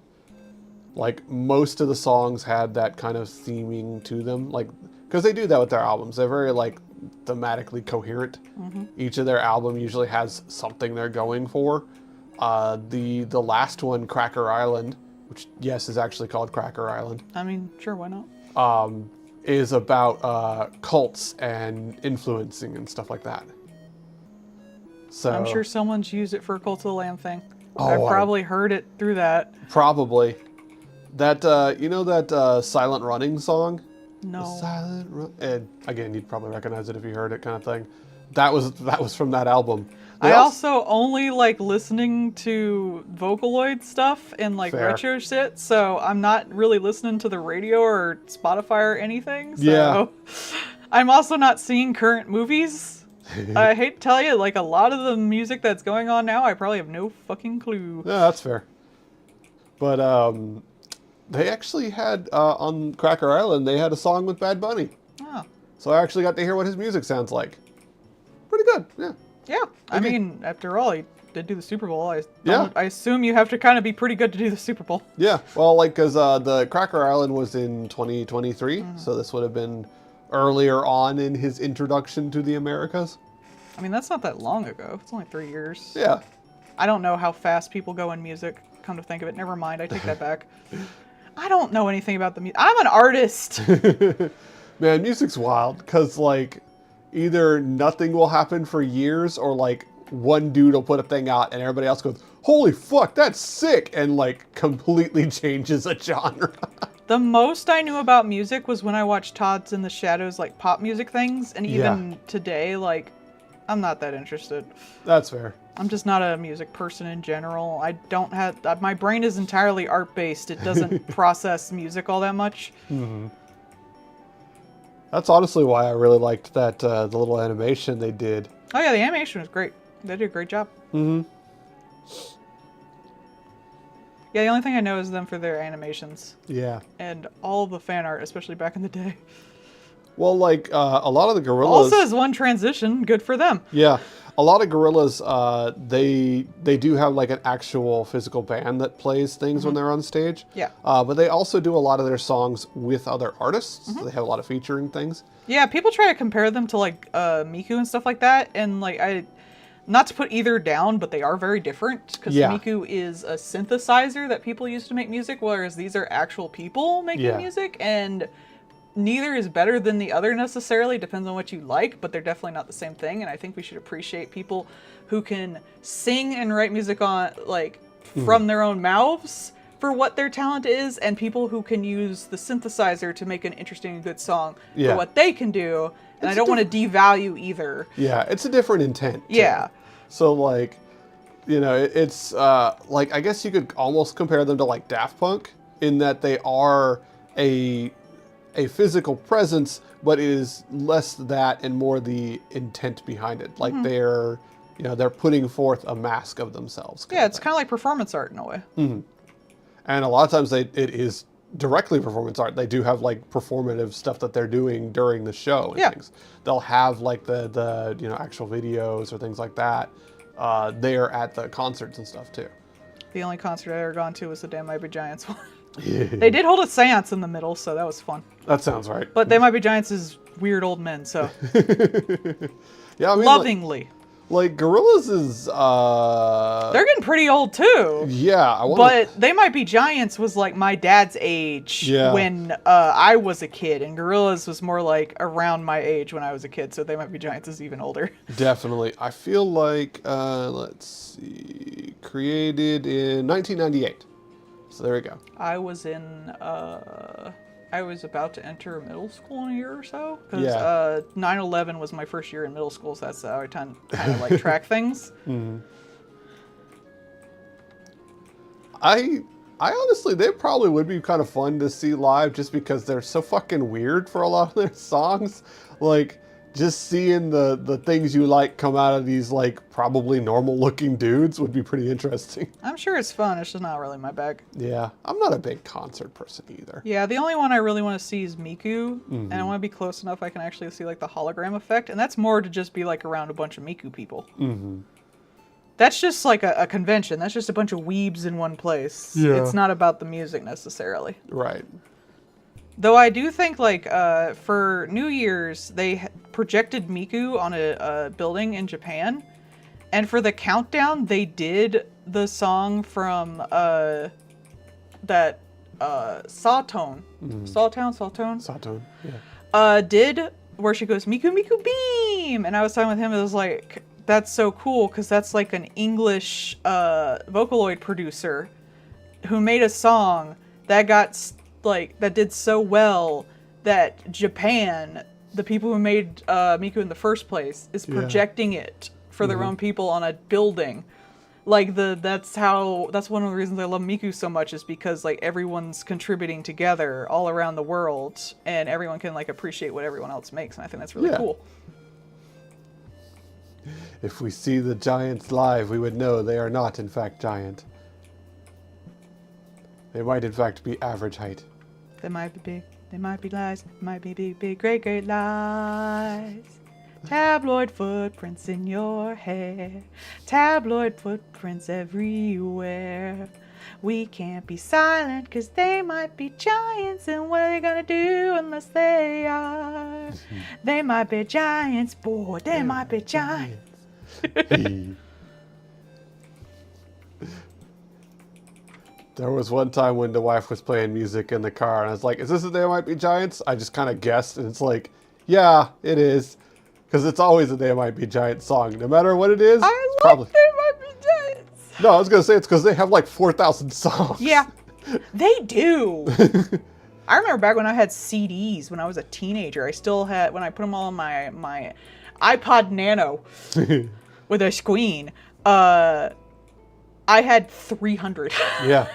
Like, most of the songs had that kind of theming to them. Like, because they do that with their albums. They're very, like, thematically coherent. Mm-hmm. Each of their album usually has something they're going for. The last one, Cracker Island, which, yes, is actually called Cracker Island, I mean, sure, why not? is about cults and influencing and stuff like that. So I'm sure someone's used it for a Cult of the Lamb thing. Oh, I've probably heard it through that. Probably. That, you know that Silent Running song? No. Silent Run. And again, you'd probably recognize it if you heard it, kind of thing. That was from that album. They I also only like listening to Vocaloid stuff and like Fair. retro shit, so I'm not really listening to the radio or Spotify or anything. So Yeah. I'm also not seeing current movies. I hate to tell you, like a lot of the music that's going on now, I probably have no fucking clue. Yeah, that's fair. But they actually had on Cracker Island, they had a song with Bad Bunny. Oh. So I actually got to hear what his music sounds like. Pretty good, yeah. Yeah, I Okay. mean, after all, he did do the Super Bowl. Yeah. I assume you have to kind of be pretty good to do the Super Bowl. Yeah, well, like, because the Cracker Island was in 2023, so this would have been earlier on in his introduction to the Americas. I mean, that's not that long ago. It's only 3 years. Yeah. I don't know how fast people go in music. Come to think of it, never mind. I take that back. I don't know anything about the music. I'm an artist. Man, music's wild, because, like, either nothing will happen for years, or, like, one dude will put a thing out, and everybody else goes, holy fuck, that's sick, and, like, completely changes a genre. The most I knew about music was when I watched Todd's in the Shadows, like, pop music things, and even today, like, I'm not that interested. That's fair. I'm just not a music person in general. I don't have... My brain is entirely art-based. It doesn't process music all that much. That's honestly why I really liked that, the little animation they did. Oh yeah, the animation was great. They did a great job. Mm-hmm. Yeah, the only thing I know is them for their animations. Yeah. And all of the fan art, especially back in the day. Well, like, a lot of the Gorillaz... Also as one transition, good for them. Yeah. A lot of Gorillaz, they do have, like, an actual physical band that plays things when they're on stage. Yeah. But they also do a lot of their songs with other artists. They have a lot of featuring things. Yeah, people try to compare them to, like, Miku and stuff like that. And, like, not to put either down, but they are very different. Because Yeah. Miku is a synthesizer that people use to make music, whereas these are actual people making Yeah. music. And neither is better than the other necessarily. Depends on what you like, but they're definitely not the same thing. And I think we should appreciate people who can sing and write music on, like, from their own mouths for what their talent is, and people who can use the synthesizer to make an interesting and good song Yeah. for what they can do. And I don't want to devalue either. Yeah, it's a different intent. too. Yeah. So, like, you know, it's, like, I guess you could almost compare them to, like, Daft Punk, in that they are a physical presence, but it is less that and more the intent behind it. Like, they're, you know, they're putting forth a mask of themselves. Yeah, it's kind of like performance art in a way. And a lot of times it is directly performance art. They do have, like, performative stuff that they're doing during the show and Yeah. things. They'll have, like, the you know, actual videos or things like that there at the concerts and stuff too. The only concert I ever gone to was the Damn Might Be Giants one. They did hold a seance in the middle, so that was fun. That sounds right. But They Might Be Giants is weird old men, so Yeah, I mean, lovingly. Like Gorillaz is They're getting pretty old too. yeah, But They Might Be Giants was like my dad's age Yeah. when I was a kid, and Gorillaz was more like around my age when I was a kid, so They Might Be Giants is even older. definitely. I feel like let's see, created in 1998. So there we go. I was about to enter middle school in a year or so, because Yeah. 9/11 was my first year in middle school, so that's how I kind of like track things. I honestly, they probably would be kind of fun to see live just because they're so fucking weird for a lot of their songs. Like, just seeing the things you like come out of these, like, probably normal looking dudes would be pretty interesting. I'm sure it's fun, it's just not really my bag. Yeah, I'm not a big concert person either. Yeah, the only one I really want to see is Miku, and I want to be close enough I can actually see like the hologram effect, and that's more to just be like around a bunch of Miku people. That's just like a convention. That's just a bunch of weebs in one place. Yeah. It's not about the music necessarily. Right. Though I do think like for New Year's they projected Miku on a building in Japan, and for the countdown they did the song from that Sawtone. Sawtone. Yeah. Did where she goes Miku Miku Beam, and I was talking with him. It was like that's so cool because that's like an English Vocaloid producer who made a song that got that did so well that Japan, the people who made Miku in the first place, is projecting it for their own people on a building. Like that's one of the reasons I love Miku so much is because like everyone's contributing together all around the world and everyone can like appreciate what everyone else makes, and I think that's really cool. If we see the giants live, we would know they are not in fact giant. They might in fact be average height. They might be big, they might be lies, might be big, big, great, great lies. Tabloid footprints in your hair, tabloid footprints everywhere. We can't be silent cause they might be giants, and what are they gonna do unless they are? They might be giants, boy, they might be giants. There was one time when the wife was playing music in the car, and I was like, is this a They Might Be Giants? I just kind of guessed, and it's like, yeah, it is. Because it's always a They Might Be Giants song. No matter what it is, I it's like probably... They Might Be Giants. No, I was going to say it's because they have like 4,000 songs. Yeah, they do. I remember back when I had CDs when I was a teenager. I still had, when I put them all on my iPod Nano with a screen, I had 300. Yeah.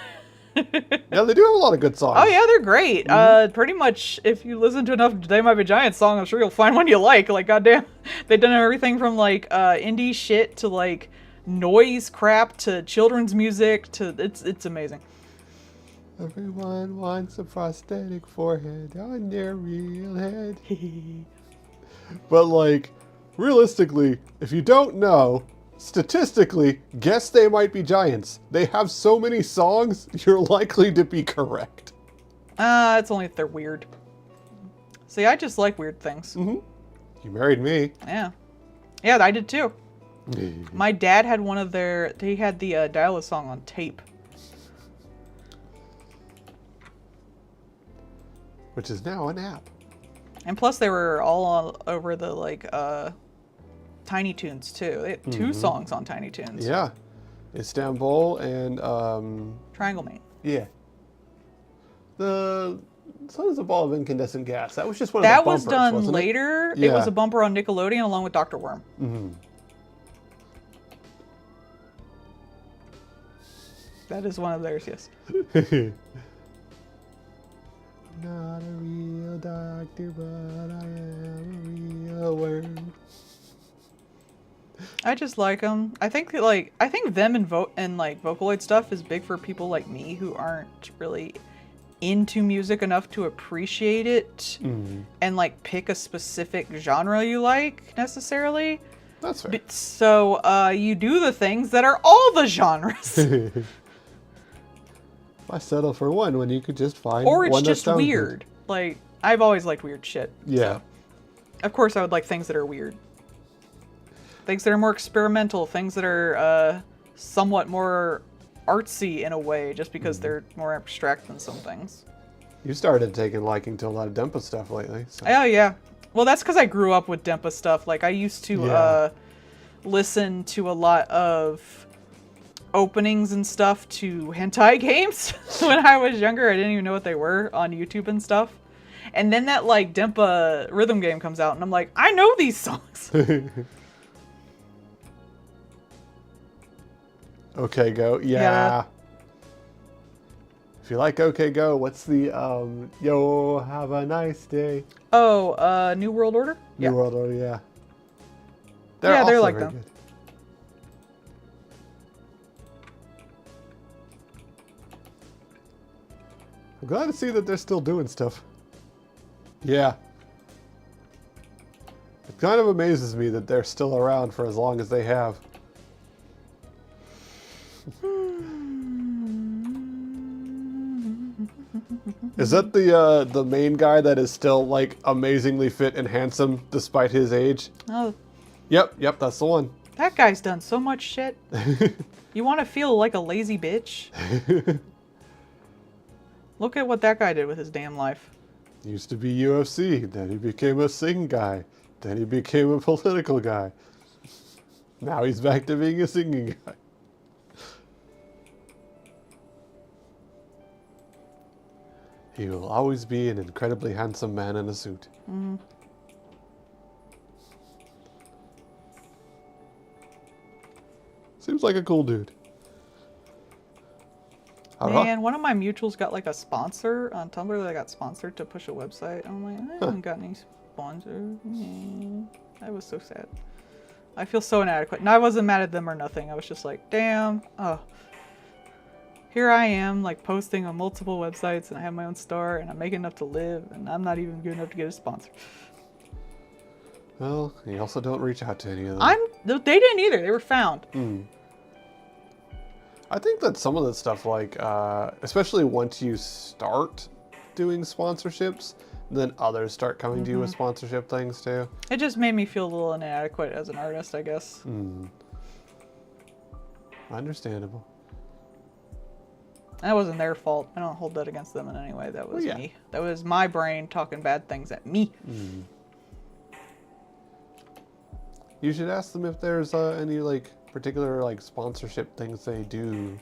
Yeah, they do have a lot of good songs. Oh yeah, they're great. Pretty much, if you listen to enough They Might Be Giants songs, I'm sure you'll find one you like. Like, goddamn, they've done everything from like indie shit to like noise crap to children's music to it's amazing. Everyone wants a prosthetic forehead on their real head. But like, realistically, if you don't know, statistically, guess They Might Be Giants. They have so many songs, you're likely to be correct. It's only if they're weird. See, I just like weird things. You married me. Yeah. Yeah, I did too. My dad had he had the Dial-A song on tape. Which is now an app. And plus they were all over the like Tiny Toons too. They had two songs on Tiny Toons. Yeah. Istanbul and Triangle Mate. yeah. The Sun is a Ball of Incandescent Gas. That was just one of the That bumpers, was done wasn't it? later. It Yeah. was a bumper on Nickelodeon along with Dr. Worm. That is one of theirs, yes. Not a real doctor, but I am a real worm. I just like them. I think them and like Vocaloid stuff is big for people like me who aren't really into music enough to appreciate it and like pick a specific genre you like necessarily. That's fair. So you do the things that are all the genres. Why settle for one when you could just find Or it's one that just sounds weird. good? Like, I've always liked weird shit. Yeah. So, of course, I would like things that are weird. Things that are more experimental, things that are somewhat more artsy in a way, just because they're more abstract than some things. You started taking liking to a lot of Dempa stuff lately. So. Oh yeah. Well, that's because I grew up with Dempa stuff. Like I used to listen to a lot of openings and stuff to hentai games when I was younger. I didn't even know what they were on YouTube and stuff. And then that like Dempa rhythm game comes out, and I'm like, I know these songs. OK Go, yeah. If you like OK Go, what's the yo have a nice day? Oh, New World Order. New World Order, yeah. They're also like very them. good. I'm glad to see that they're still doing stuff. Yeah. It kind of amazes me that they're still around for as long as they have. Is that the main guy that is still like amazingly fit and handsome despite his age? Oh, Yep, that's the one. that guy's done so much shit. You want to feel like a lazy bitch? Look at what that guy did with his damn life. Used to be UFC, then he became a sing guy, then he became a political guy. Now he's back to being a singing guy. He will always be an incredibly handsome man in a suit. Mm. Seems like a cool dude. Man, one of my mutuals got like a sponsor on Tumblr. They got sponsored to push a website. I'm like, I haven't got any sponsors. That was so sad. I feel so inadequate. And I wasn't mad at them or nothing. I was just like, damn. Oh. Here I am, like posting on multiple websites, and I have my own store, and I'm making enough to live, and I'm not even good enough to get a sponsor. Well, you also don't reach out to any of them. They didn't either. They were found. I think that some of the stuff, like, especially once you start doing sponsorships, then others start coming to you with sponsorship things too. It just made me feel a little inadequate as an artist, I guess. Understandable. That wasn't their fault. I don't hold that against them in any way. That was me. That was my brain talking bad things at me. You should ask them if there's any like particular like sponsorship things they do,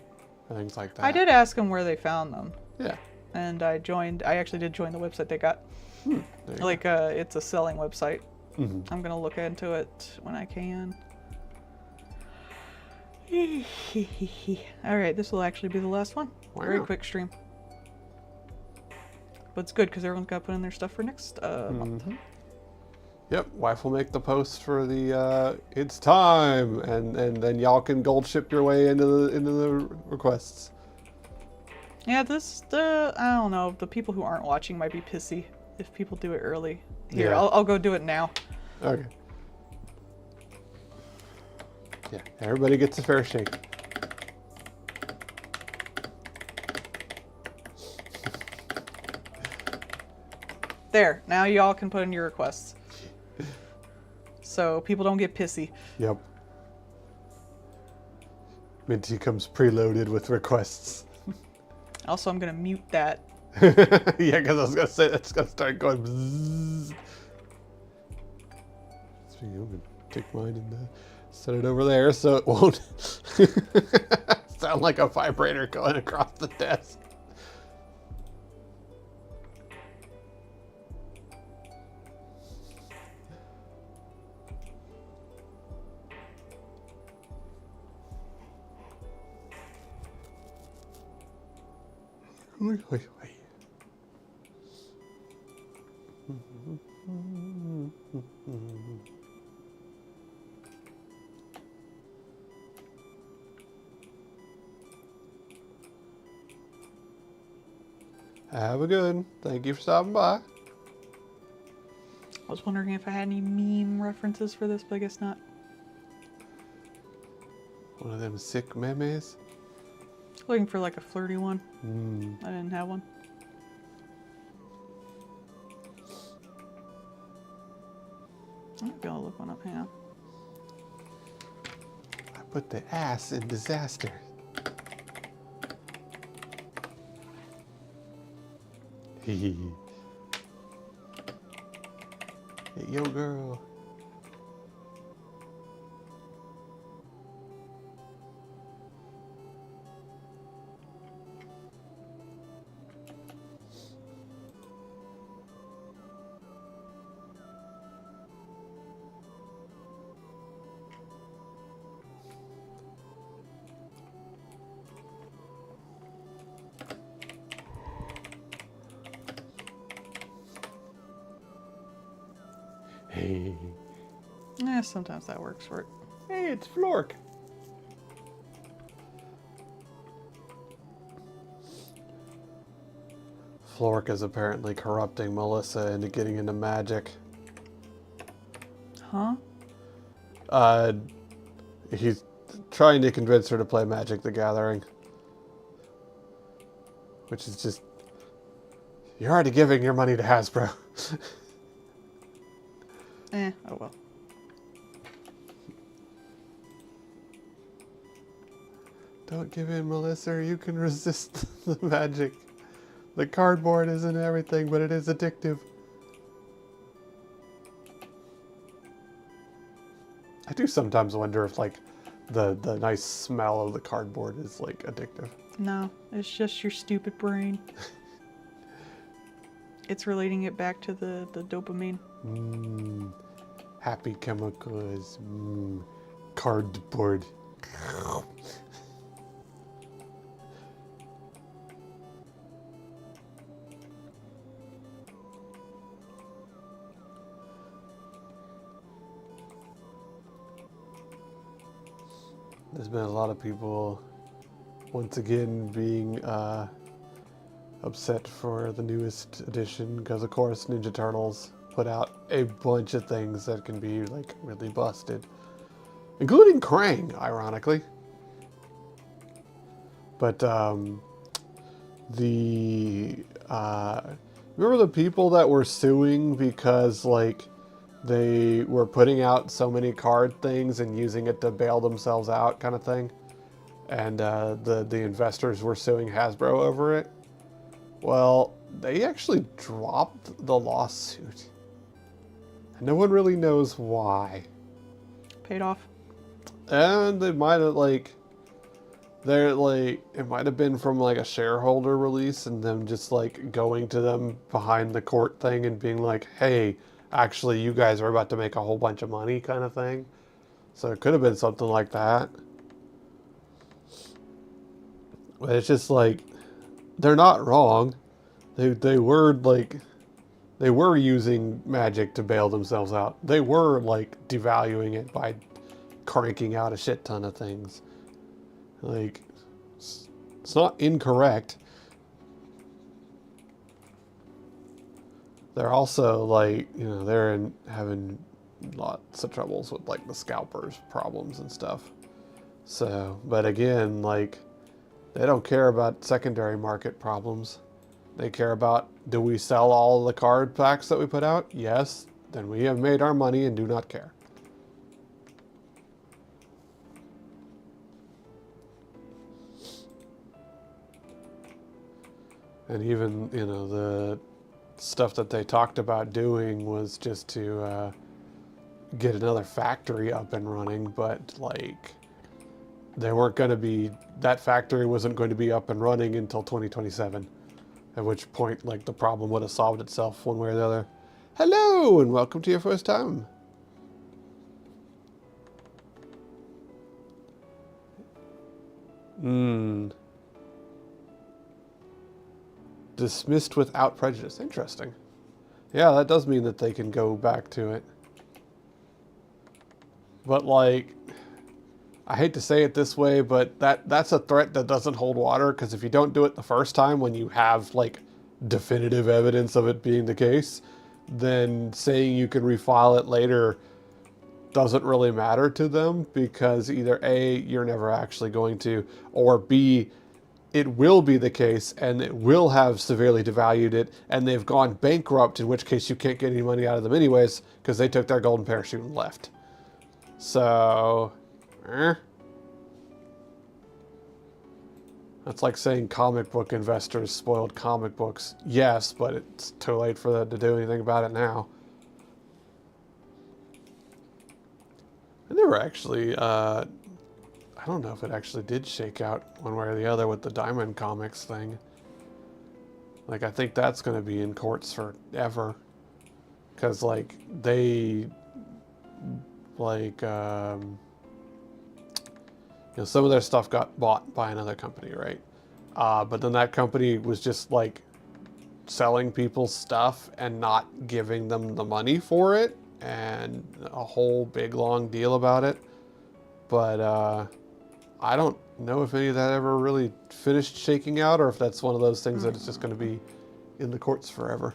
or things like that. I did ask them where they found them. Yeah. And I actually did join the website they got. Like, it's a selling website. I'm gonna look into it when I can. Alright, this will actually be the last one. Wow. Very quick stream. But it's good because everyone's got to put in their stuff for next month. Yep, wife will make the post for the it's time, and then y'all can gold ship your way into the requests. Yeah, I don't know, the people who aren't watching might be pissy if people do it early. Here, Yeah. I'll go do it now. Okay. Yeah, everybody gets a fair shake. There, now y'all can put in your requests. So people don't get pissy. Yep. Minty comes preloaded with requests. Also, I'm gonna mute that. Yeah, because I was gonna say it's gonna start going. Bzzz. Speaking of, I'm gonna take mine and set it over there so it won't sound like a vibrator going across the desk. Have a good one. Thank you for stopping by. I was wondering if I had any meme references for this, but I guess not. One of them sick memes. Looking for like a flirty one. I didn't have one. I'm gonna look one up. Hang on. Put the ass in disaster. Hee. Hey, yo, girl. Hey. Sometimes that works for it. Hey, it's Flork. Flork is apparently corrupting Melissa into getting into magic. Huh? He's trying to convince her to play Magic the Gathering. Which is just... You're already giving your money to Hasbro. Oh well. Don't give in, Melissa, or you can resist the magic. The cardboard isn't everything, but it is addictive. I do sometimes wonder if, like, the nice smell of the cardboard is, like, addictive. No, it's just your stupid brain. It's relating it back to the dopamine. Happy chemicals. Cardboard. There's been a lot of people, once again, being upset for the newest edition because, of course, Ninja Turtles put out a bunch of things that can be, like, really busted. Including Krang, ironically. But, remember the people that were suing because, like, they were putting out so many card things and using it to bail themselves out, kind of thing? And the investors were suing Hasbro over it? Well, they actually dropped the lawsuit. And no one really knows why. Paid off. And they might have, like, it might have been from, like, a shareholder release and them just, like, going to them behind the court thing and being like, hey, actually, you guys are about to make a whole bunch of money, kind of thing. So it could have been something like that. But it's just, like, they're not wrong. They were, like, they were using magic to bail themselves out. They were, like, devaluing it by cranking out a shit ton of things. Like, it's not incorrect. They're also, like, you know, they're having lots of troubles with, like, the scalpers problems and stuff. So, but again, like, they don't care about secondary market problems. They care about, do we sell all the card packs that we put out? Yes. Then we have made our money and do not care. And even, you know, the stuff that they talked about doing was just to get another factory up and running, but, like, they weren't going to be, that factory wasn't going to be up and running until 2027, at which point, like, the problem would have solved itself one way or the other. Hello, and welcome to your first time. Dismissed without prejudice. Interesting. Yeah, that does mean that they can go back to it. But, like, I hate to say it this way, but that's a threat that doesn't hold water, because if you don't do it the first time when you have, like, definitive evidence of it being the case, then saying you can refile it later doesn't really matter to them, because either A, you're never actually going to, or B, it will be the case and it will have severely devalued it, and they've gone bankrupt, in which case you can't get any money out of them anyways because they took their golden parachute and left. So, That's like saying comic book investors spoiled comic books. Yes, but it's too late for them to do anything about it now. And they were actually, I don't know if it actually did shake out one way or the other with the Diamond Comics thing. Like, I think that's going to be in courts forever. Because, like, they, like, some of their stuff got bought by another company, right? But then that company was just, like, selling people stuff and not giving them the money for it. And a whole big, long deal about it. But, I don't know if any of that ever really finished shaking out, or if that's one of those things that it's just going to be in the courts forever.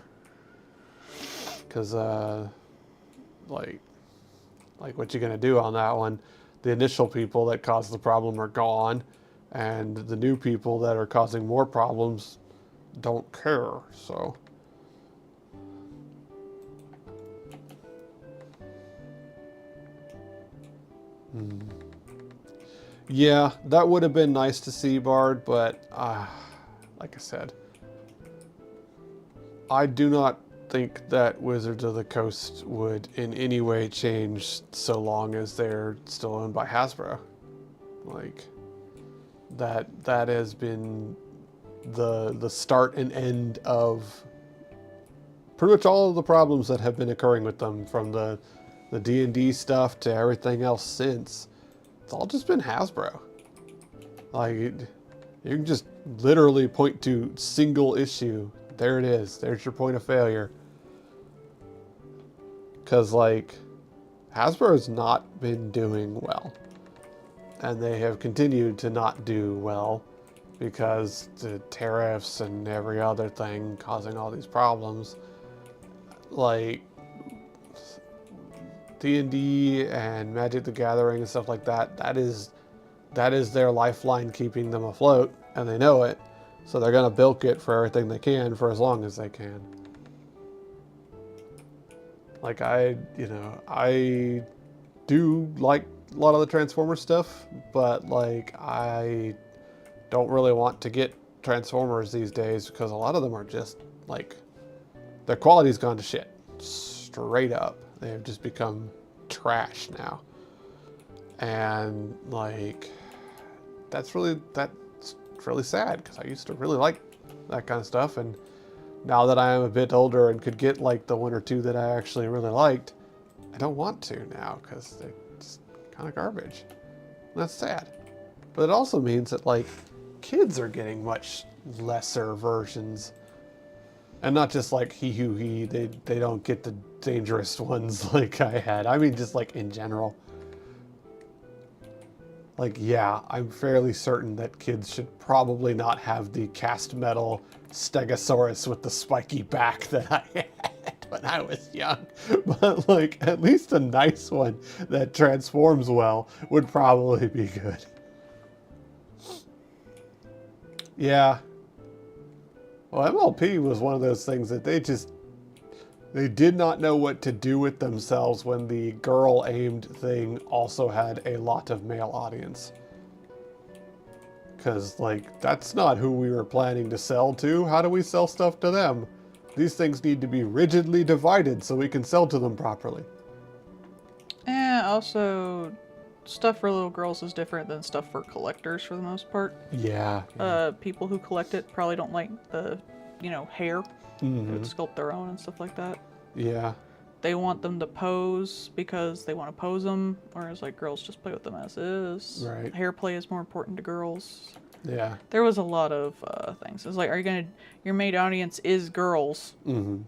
Because, like what you going to do on that one? The initial people that caused the problem are gone, and the new people that are causing more problems don't care, so. Yeah, that would have been nice to see, Bard, but like I said, I do not think that Wizards of the Coast would in any way change so long as they're still owned by Hasbro. Like, that has been the start and end of pretty much all of the problems that have been occurring with them, from the D&D stuff to everything else since. It's all just been Hasbro. Like, you can just literally point to single issue. There it is. There's your point of failure. Because, like, Hasbro has not been doing well. And they have continued to not do well because the tariffs and every other thing causing all these problems. Like, D&D and Magic the Gathering and stuff like that, that is their lifeline keeping them afloat, and they know it, so they're going to bilk it for everything they can for as long as they can. Like, I do like a lot of the Transformers stuff, but, like, I don't really want to get Transformers these days because a lot of them are just, like, their quality's gone to shit. Straight up. They have just become trash now. And, like, that's really sad, because I used to really like that kind of stuff, and now that I am a bit older and could get, like, the one or two that I actually really liked, I don't want to now because they're just kind of garbage. And that's sad. But it also means that, like, kids are getting much lesser versions. And not just like he, they don't get the dangerous ones like I had. I mean, just like in general. Like, yeah, I'm fairly certain that kids should probably not have the cast metal Stegosaurus with the spiky back that I had when I was young. But, like, at least a nice one that transforms well would probably be good. Yeah. Well, MLP was one of those things that they did not know what to do with themselves when the girl-aimed thing also had a lot of male audience. Because, like, that's not who we were planning to sell to. How do we sell stuff to them? These things need to be rigidly divided so we can sell to them properly. And also, stuff for little girls is different than stuff for collectors for the most part. Yeah. People who collect it probably don't like the, hair. Mm-hmm. They would sculpt their own and stuff like that. Yeah. They want them to pose because they want to pose them, whereas, like, girls just play with them as is. Right. Hair play is more important to girls. Yeah. There was a lot of things. It's like, your main audience is girls. Mm-hmm.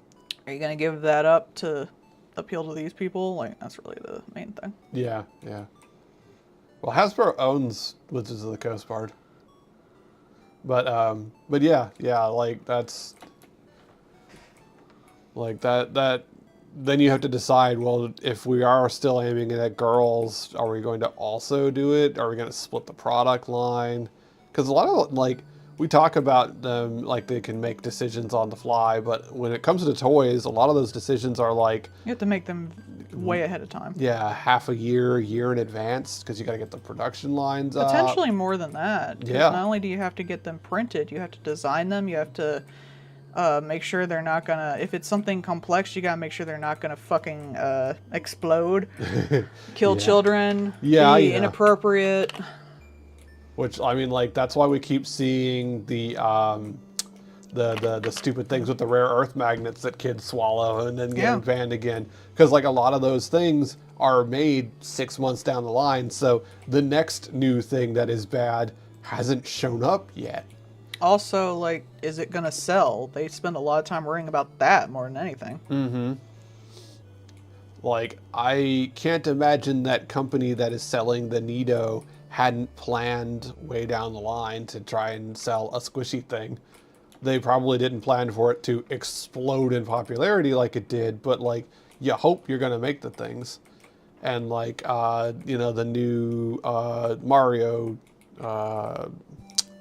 Are you gonna give that up to appeal to these people? Like, that's really the main thing. Yeah, yeah. Well, Hasbro owns Wizards of the Coast, Bard. But yeah, like, that's... Like, that then you have to decide, well, if we are still aiming it at girls, are we going to also do it? Are we going to split the product line? Because a lot of, like, we talk about them like they can make decisions on the fly, but when it comes to toys, a lot of those decisions are like, You have to make them way ahead of time. yeah, half a year in advance, because you got to get the production lines up. Potentially more than that. 'Cause Yeah. not only do you have to get them printed, you have to design them. You have to make sure they're not gonna. If it's something complex, you gotta make sure they're not gonna fucking explode, kill Yeah. children, Yeah, be yeah. inappropriate. Which, I mean, like, that's why we keep seeing the stupid things with the rare earth magnets that kids swallow and then getting Yeah. banned again. Because, like, a lot of those things are made 6 months down the line. So the next new thing that is bad hasn't shown up yet. Also, like, is it gonna sell? They spend a lot of time worrying about that more than anything. Like, I can't imagine that company that is selling the Nido hadn't planned way down the line to try and sell a squishy thing. They probably didn't plan for it to explode in popularity like it did, but like, you hope you're going to make the things. And like, the new Mario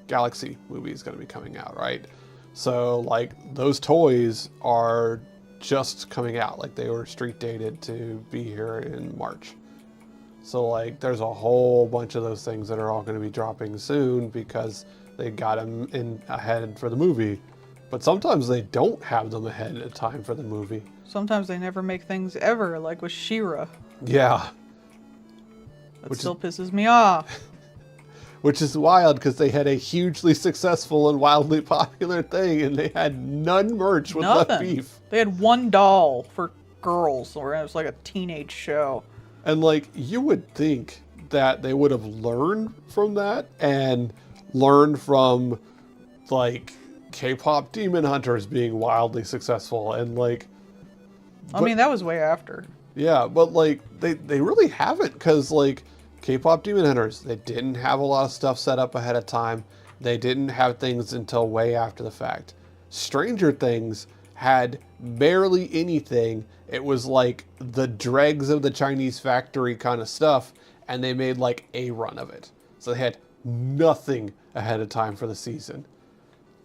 Galaxy movie is going to be coming out, right? So like, those toys are just coming out. Like, they were street dated to be here in March. So like, there's a whole bunch of those things that are all going to be dropping soon because they got them in ahead for the movie. But sometimes they don't have them ahead of time for the movie. Sometimes they never make things ever, like with She-Ra. Yeah, That still pisses me off. which is wild because they had a hugely successful and wildly popular thing, and they had none merch with Left Nothing. Beef. They had one doll for girls, or it was like a teenage show. And like, you would think that they would have learned from that and learned from like K-pop Demon Hunters being wildly successful and like, I mean, that was way after. yeah, but like they really haven't, because like K-pop Demon Hunters, they didn't have a lot of stuff set up ahead of time. They didn't have things until way after the fact. Stranger Things had barely anything. It was like the dregs of the Chinese factory kind of stuff, and they made like a run of it. So they had nothing ahead of time for the season.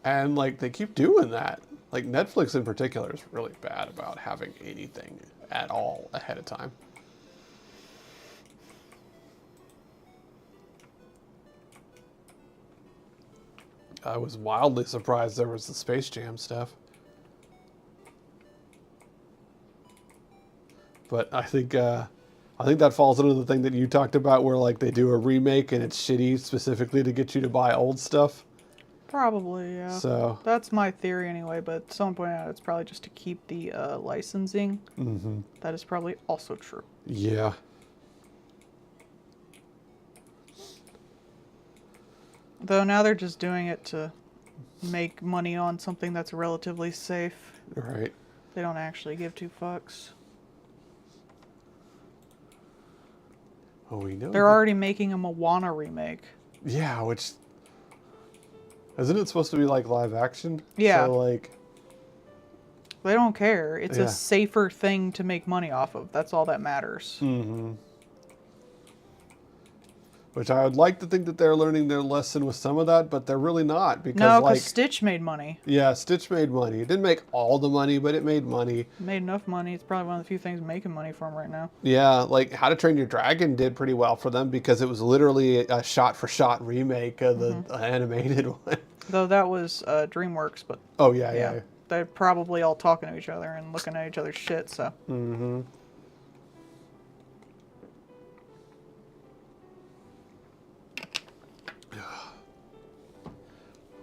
And like, they keep doing that. Like, Netflix in particular is really bad about having anything at all ahead of time. I was wildly surprised there was the Space Jam stuff. But I think that falls into the thing that you talked about, where like they do a remake and it's shitty specifically to get you to buy old stuff. Probably, yeah. So That's my theory anyway, but someone pointed out it's probably just to keep the licensing. Mm-hmm. That is probably also true. yeah. Though now they're just doing it to make money on something that's relatively safe. Right. They don't actually give two fucks. Oh, we know. They're already making a Moana remake. Yeah, which isn't it supposed to be like live action? Yeah. So like, They don't care. It's Yeah. a safer thing to make money off of. That's all that matters. which I would like to think that they're learning their lesson with some of that, but they're really not, because No, like, because Stitch made money. yeah, Stitch made money. It didn't make all the money, but it made money. It made enough money. It's probably one of the few things making money for him right now. Yeah, like How to Train Your Dragon did pretty well for them because it was literally a shot-for-shot remake of the animated one. Though that was DreamWorks, but Oh yeah. they're probably all talking to each other and looking at each other's shit, so.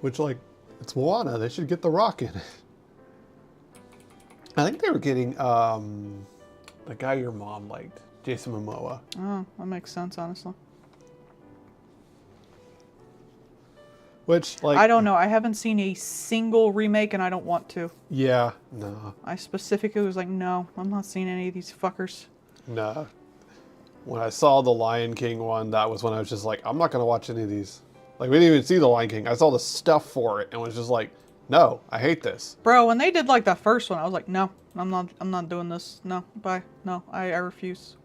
Which, like, it's Moana. They should get The Rock in it. I think they were getting the guy your mom liked, Jason Momoa. Oh, that makes sense, honestly. Which, like, I don't know. I haven't seen a single remake, and I don't want to. Yeah, no, I specifically was like, no, I'm not seeing any of these fuckers. no. When I saw the Lion King one, that was when I was just like, I'm not gonna watch any of these. Like, we didn't even see the Lion King. I saw the stuff for it and was just like, no, I hate this. Bro, when they did like the first one, I was like, no, I'm not doing this. No, bye. No, I refuse.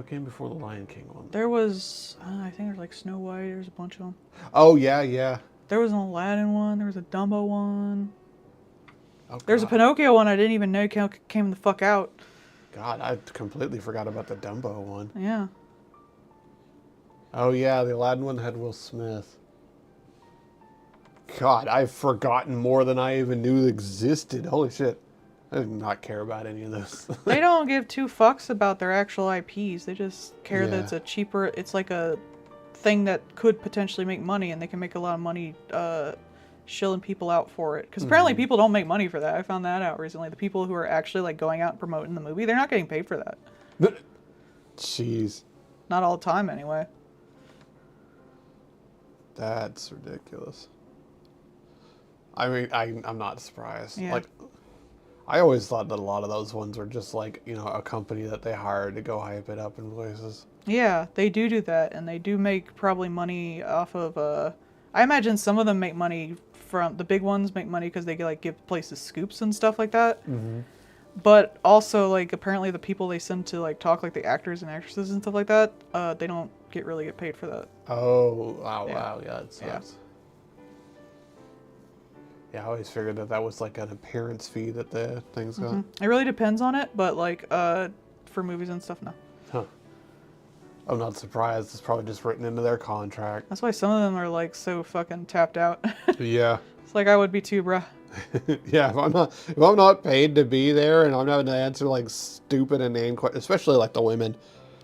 What came before the Lion King one? There was, I think there's like Snow White. There's a bunch of them. Oh, yeah, yeah. There was an Aladdin one. There was a Dumbo one. Oh, There's a God. Pinocchio one I didn't even know came the fuck out. God, I completely forgot about the Dumbo one. Yeah. Oh, yeah, the Aladdin one had Will Smith. God, I've forgotten more than I even knew existed. Holy shit. I did not care about any of this. They don't give two fucks about their actual IPs. They just care that Yeah. it's a cheaper, it's like a thing that could potentially make money, and they can make a lot of money shilling people out for it. Because apparently people don't make money for that. I found that out recently. The people who are actually like going out and promoting the movie, they're not getting paid for that. Jeez. Not all the time, anyway. That's ridiculous. I mean, I'm not surprised. Yeah. Like, I always thought that a lot of those ones were just like, you know, a company that they hired to go hype it up in places. Yeah, they do that, and they do make probably money off of. I imagine some of them make money from the big ones. Make money because they like give places scoops and stuff like that. Mm-hmm. But also, like, apparently the people they send to like talk, like the actors and actresses and stuff like that, they don't really get paid for that. Oh, wow, Yeah. wow, yeah, that sucks. Yeah. Yeah, I always figured that that was like an appearance fee that the things got. It really depends on it, but like for movies and stuff, no. Huh. I'm not surprised. It's probably just written into their contract. That's why some of them are like so fucking tapped out. Yeah. It's like I would be too, bruh. Yeah, if I'm not paid to be there and I'm having to answer like stupid inane questions, especially like the women.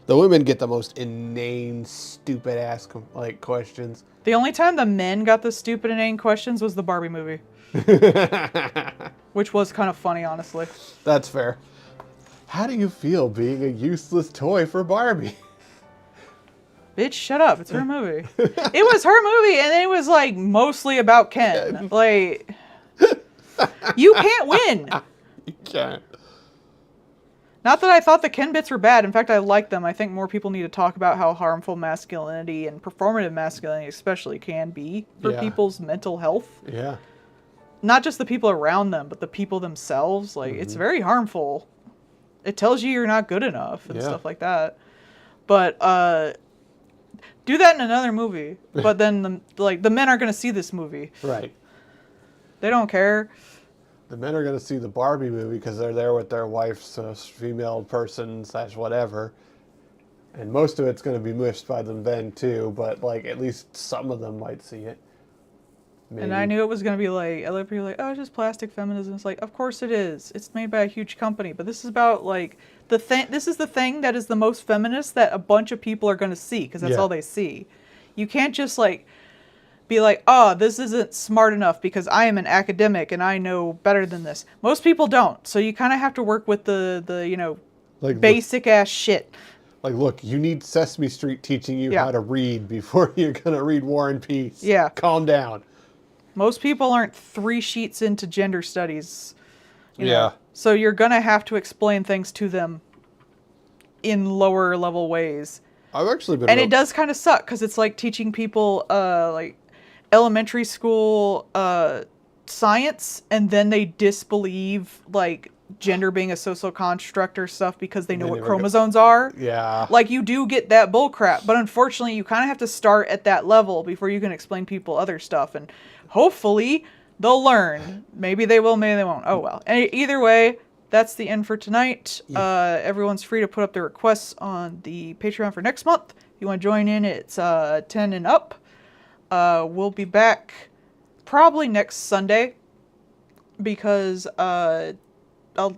The women get the most inane, stupid ass like questions. The only time the men got the stupid inane questions was the Barbie movie, which was kind of funny, honestly. That's fair. How do you feel being a useless toy for Barbie? Bitch, shut up. It's her movie. It was her movie, and it was like mostly about Ken. Like, you can't win. You can't. Not that I thought the Ken bits were bad. In fact, I like them. I think more people need to talk about how harmful masculinity and performative masculinity especially can be for Yeah. people's mental health. Yeah. Not just the people around them, but the people themselves. Like, it's very harmful. It tells you you're not good enough and Yeah. stuff like that. But, do that in another movie. But then, the men are going to see this movie. Right. They don't care. The men are going to see the Barbie movie because they're there with their wife's female person / whatever. And most of it's going to be missed by them then too, but like at least some of them might see it. Maybe. And I knew it was going to be like, I love people like, oh, it's just plastic feminism. It's like, of course it is. It's made by a huge company. But this is about, like, this is the thing that is the most feminist that a bunch of people are going to see, because that's Yeah. all they see. You can't just, like, be like, oh, this isn't smart enough because I am an academic and I know better than this. Most people don't. So you kind of have to work with the you know, like basic ass shit. Like, look, you need Sesame Street teaching you Yeah. how to read before you're going to read War and Peace. Yeah. Calm down. Most people aren't 3 sheets into gender studies. You know? Yeah. So you're going to have to explain things to them in lower level ways. I've actually been... And it does kind of suck because it's like teaching people like elementary school science, and then they disbelieve like gender being a social construct or stuff because they know They what never chromosomes are. Yeah. Like, you do get that bullcrap, but unfortunately you kind of have to start at that level before you can explain people other stuff, and hopefully they'll learn. Maybe they will, maybe they won't. Oh well. Either way, that's the end for tonight. Yeah. Everyone's free to put up their requests on the Patreon for next month. If you want to join in, it's 10 and up. We'll be back probably next Sunday because I'll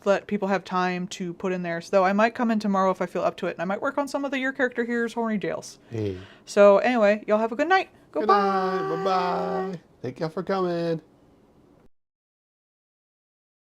let people have time to put in theirs. Though I might come in tomorrow if I feel up to it, and I might work on some of the Your Character Here's Horny Jails. Hey. So anyway, y'all have a good night. Good Goodbye. night. Bye-bye. Thank y'all for coming.